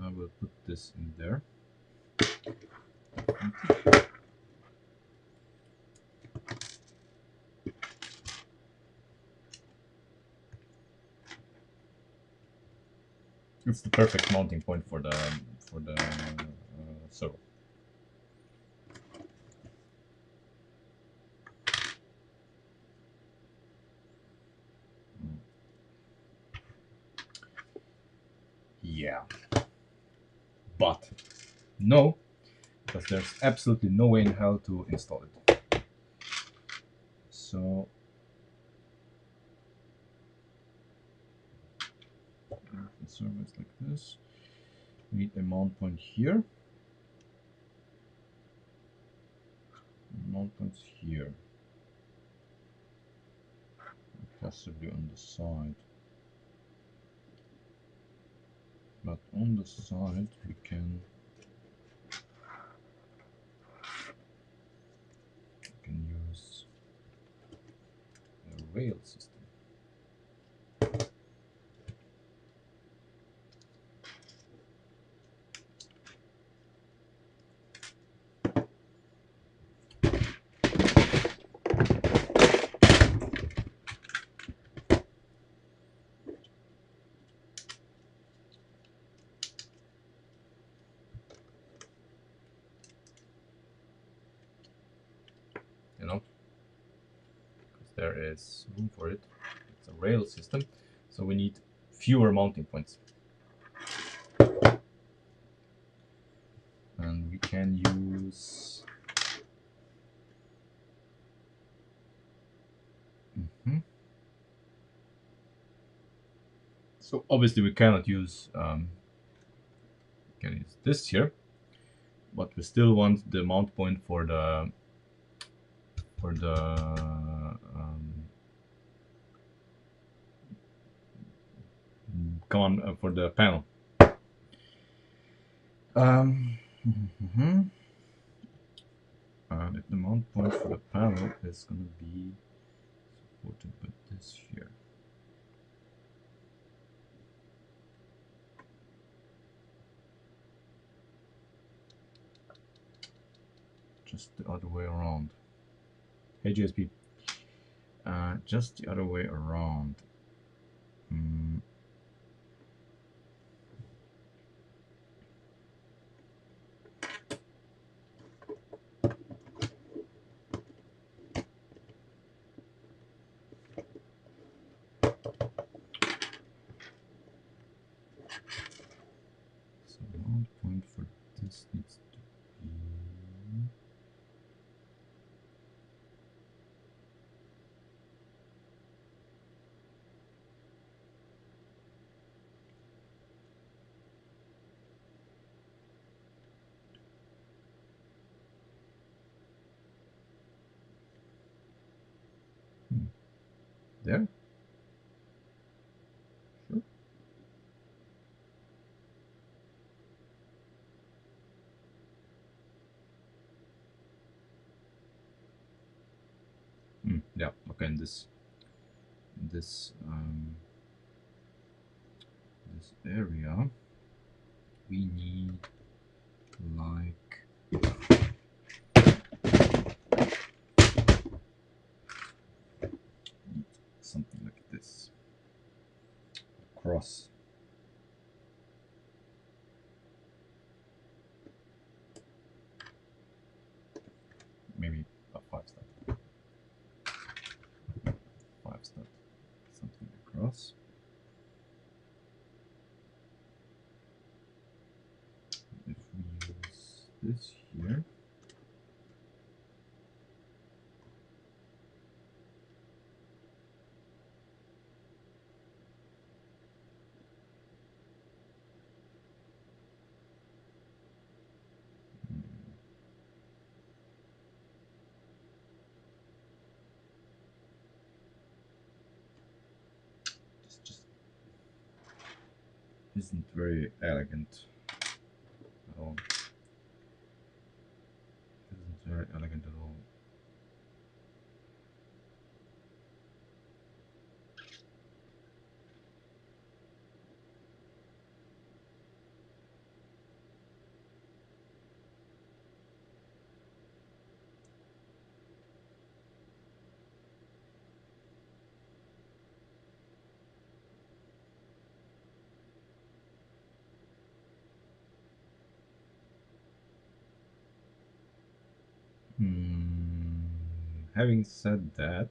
I will put this in there. It's the perfect mounting point for the servo. Yeah, but no, because there's absolutely no way in hell to install it. So the servo is like this. We need a mount point here. Mount points here. Possibly on the side. But on the side we can use a rail system. there is room for it. It's a rail system, so we need fewer mounting points. And we can use so obviously we cannot use this here, but we still want the mount point for the for the panel. And if the mount point for the panel is going to be supported by this here. Just the other way around. Hey GSP. Just the other way around. So the mount point for this needs to be there. Sure. Yeah. Okay. In this area, we need like something like this across. Maybe a 5-step. 5-step. Something across. If we use this here. Just isn't very elegant at all. Isn't very elegant at all. Having said that,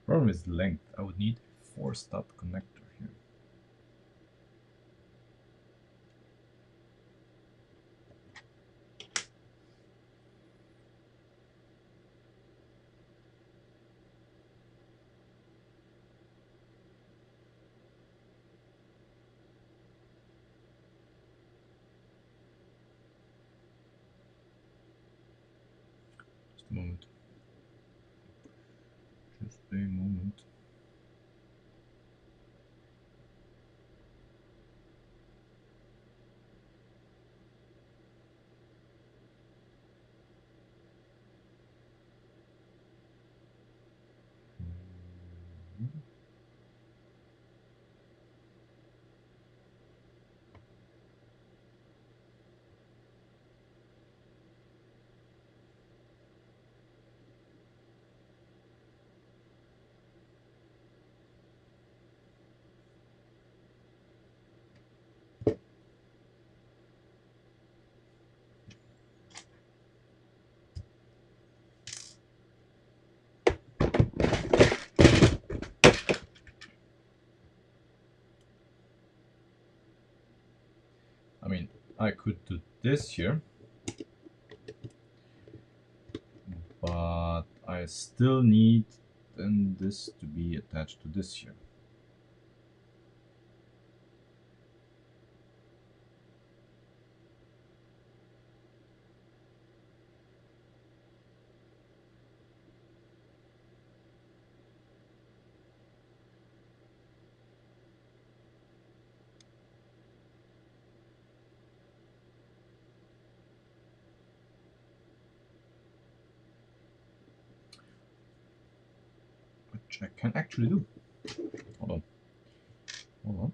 problem is length. I would need a 4-stud connector here. a moment. Just a moment. I mean, I could do this here, but I still need then this to be attached to this here. Which I can actually do. Hold on. Hold on.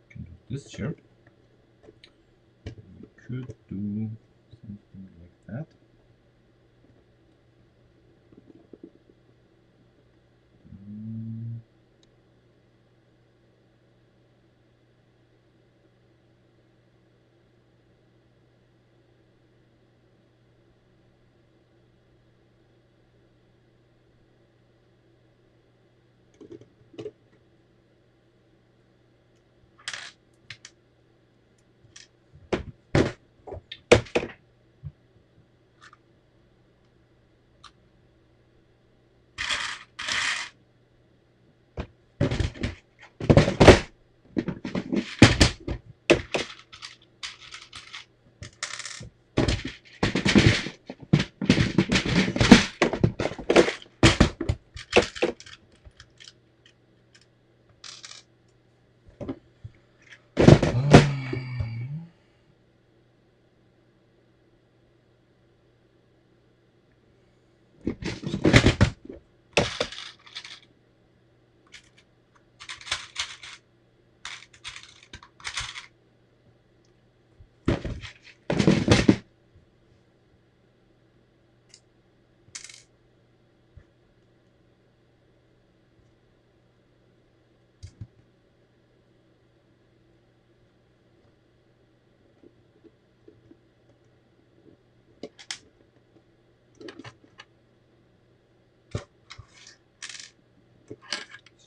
I can do this here. We could do something like that.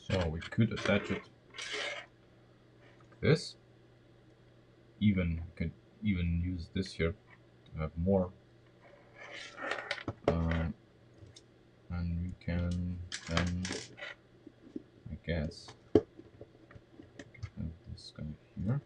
So we could attach it like this. Even could even use this here to have more. And we can then, I guess, have this guy here.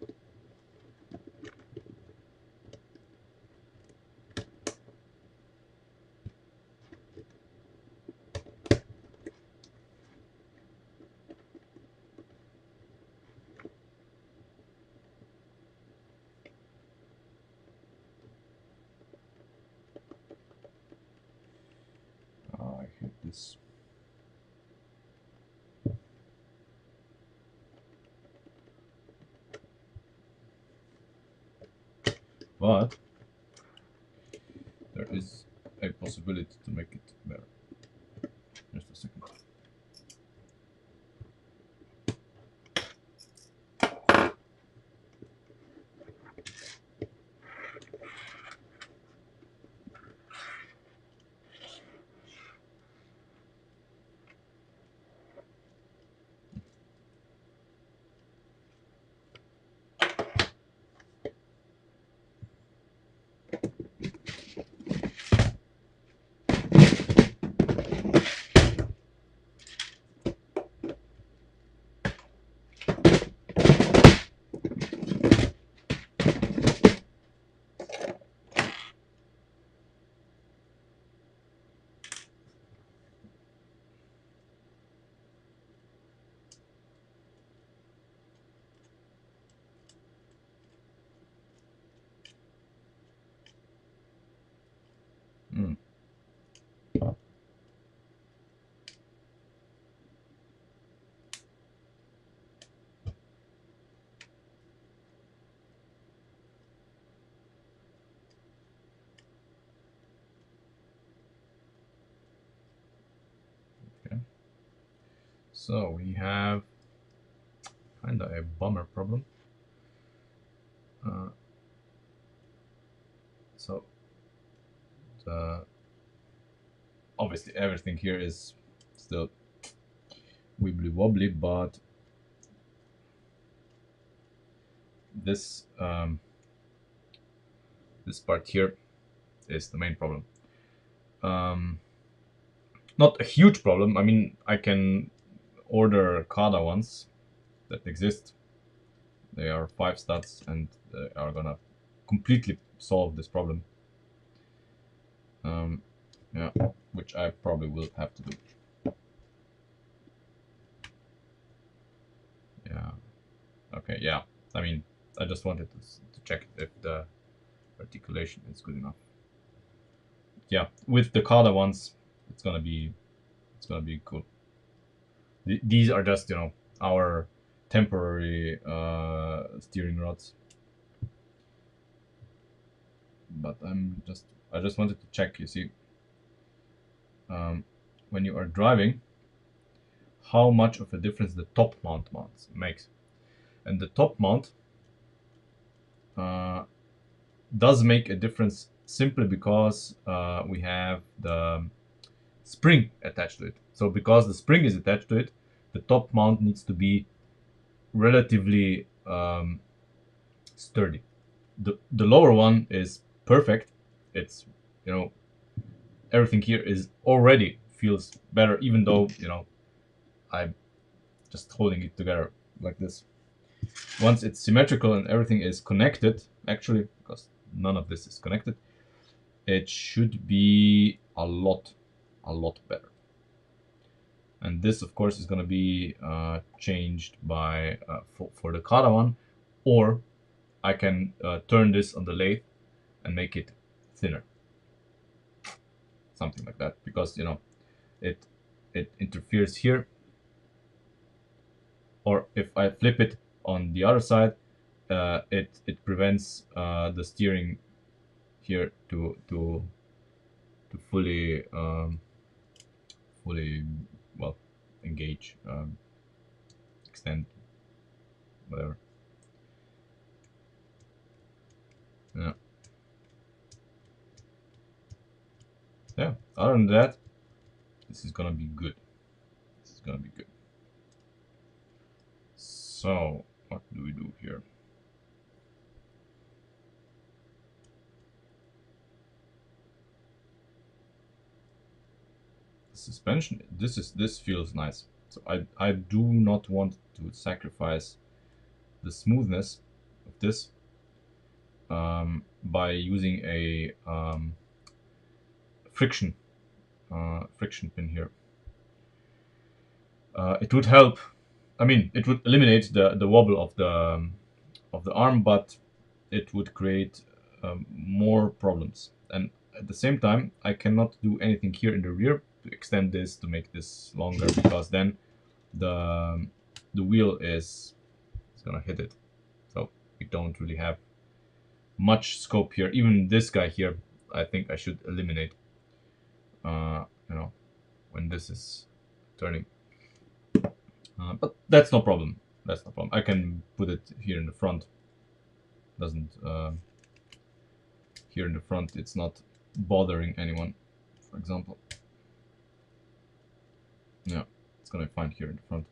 I hate this. But there is a possibility to make it better. Just a second. So we have kind of a bummer problem. So obviously everything here is still wibbly wobbly, but this this part here is the main problem. Not a huge problem. I mean, I can order CADA ones that exist. They are 5 stats and they are gonna completely solve this problem. Yeah, which I probably will have to do. Yeah. Okay. Yeah. I mean, I just wanted to check if the articulation is good enough. Yeah, with the CADA ones, it's gonna be cool. These are just, you know, our temporary steering rods. But I just wanted to check. You see, when you are driving, how much of a difference the top mount makes, and the top mount does make a difference simply because we have the spring attached to it. So because the spring is attached to it, the top mount needs to be relatively sturdy. The lower one is perfect. It's, you know, everything here is already feels better, even though, you know, I'm just holding it together like this. Once it's symmetrical and everything is connected, actually, because none of this is connected, it should be a lot better. And this, of course, is going to be changed by for the CADA one, or I can turn this on the lathe and make it thinner, something like that, because, you know, it interferes here. Or if I flip it on the other side, it prevents the steering here to fully well engage, extend, whatever. Yeah. Yeah. Other than that, this is gonna be good. This is gonna be good. So what do we do here? Suspension. This feels nice. So I do not want to sacrifice the smoothness of this by using a friction pin here. It would help. I mean, it would eliminate the wobble of the arm, but it would create more problems. And at the same time, I cannot do anything here in the rear to extend this to make this longer, because then the wheel is gonna hit it. So we don't really have much scope here. Even this guy here, I think I should eliminate. You know, when this is turning. But that's no problem. That's no problem. I can put it here in the front. Doesn't here in the front, it's not bothering anyone, for example. Yeah, it's gonna be fine here in the front.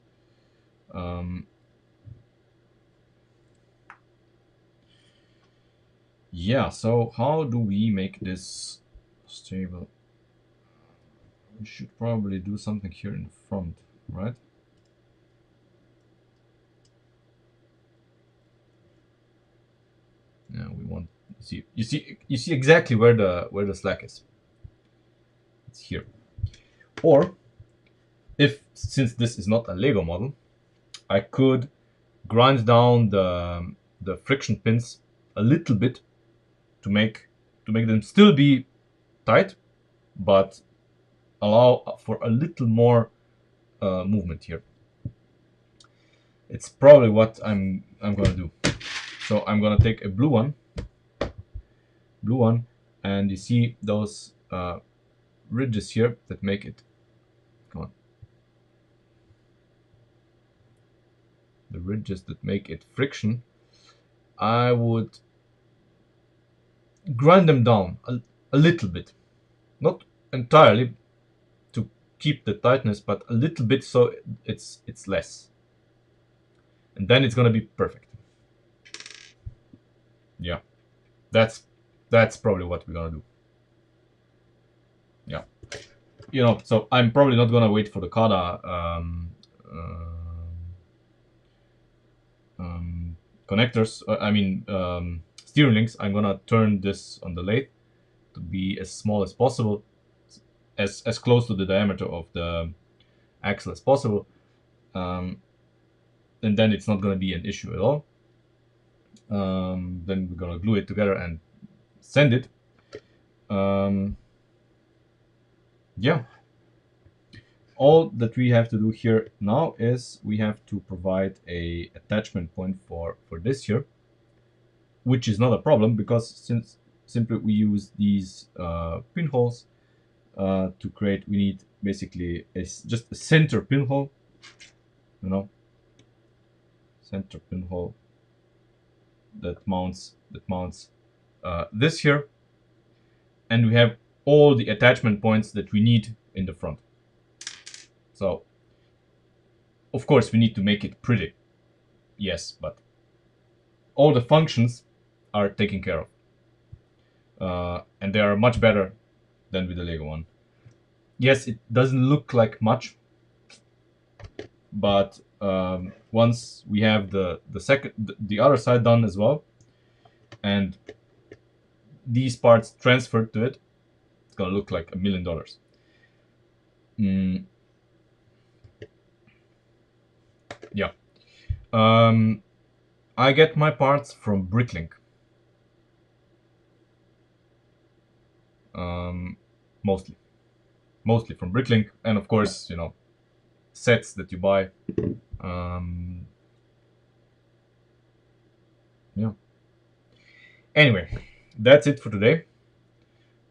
Yeah, so how do we make this stable? We should probably do something here in the front, right? Yeah, we want you see exactly where the slack is. It's here. Or if, since this is not a Lego model, I could grind down the friction pins a little bit to make them still be tight, but allow for a little more movement here. It's probably what I'm gonna do. So I'm gonna take a blue one, and you see those ridges here that make it. Come on. the ridges that make it friction, I would grind them down a little bit, not entirely to keep the tightness, but a little bit so it's less, and then it's gonna be perfect. Yeah, that's probably what we're gonna do. Yeah, you know, so I'm probably not gonna wait for the Kada connectors. I mean steering links. I'm gonna turn this on the lathe to be as small as possible, as close to the diameter of the axle as possible, and then it's not gonna be an issue at all. Then we're gonna glue it together and send it. Yeah, all that we have to do here now is we have to provide a attachment point for this here, which is not a problem because since simply we use these pinholes to create, we need basically just a center pinhole, you know, center pinhole that mounts this here, and we have all the attachment points that we need in the front. So of course we need to make it pretty, yes, but all the functions are taken care of, and they are much better than with the Lego one. Yes, it doesn't look like much, but once we have the other side done as well, and these parts transferred to it, it's gonna look like $1 million. Yeah. I get my parts from Bricklink. Mostly from Bricklink, and of course, you know, sets that you buy. Yeah. Anyway, that's it for today.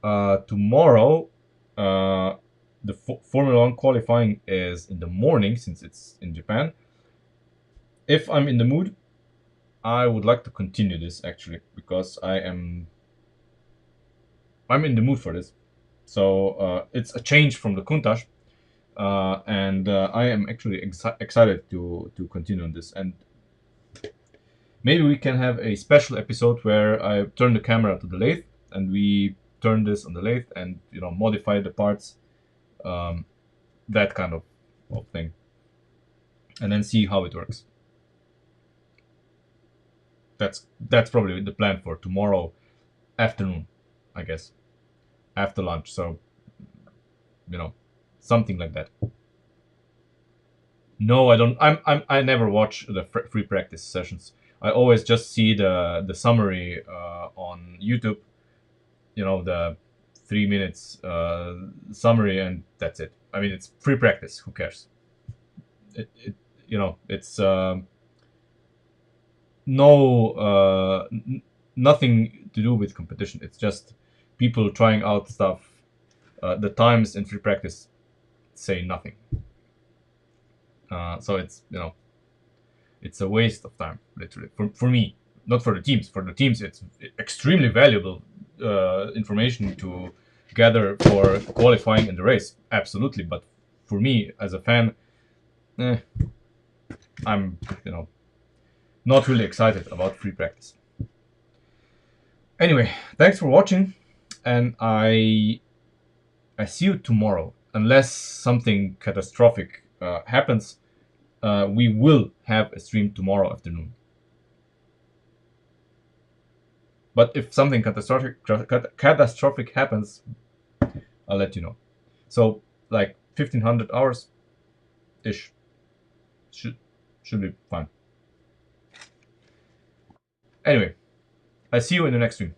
Tomorrow, the Formula 1 qualifying is in the morning since it's in Japan. If I'm in the mood, I would like to continue this actually because I'm in the mood for this. So it's a change from the Countach, and I am actually excited to continue on this. And maybe we can have a special episode where I turn the camera to the lathe and we turn this on the lathe and, you know, modify the parts, that kind of thing, and then see how it works. That's probably the plan for tomorrow afternoon, I guess, after lunch. So, you know, something like that. No, I don't. I never watch the free practice sessions. I always just see the summary on YouTube. You know, the 3 minutes summary, and that's it. I mean, it's free practice. Who cares? You know, it's nothing to do with competition. It's just people trying out stuff. The times in free practice say nothing. So it's, you know, it's a waste of time, literally, for me, not for the teams. For the teams, it's extremely valuable information to gather for qualifying in the race, absolutely. But for me as a fan, I'm, you know, not really excited about free practice. Anyway, thanks for watching, and I see you tomorrow. Unless something catastrophic happens, we will have a stream tomorrow afternoon. But if something catastrophic happens, I'll let you know. So like 1500 hours ish should be fine. Anyway, I see you in the next stream.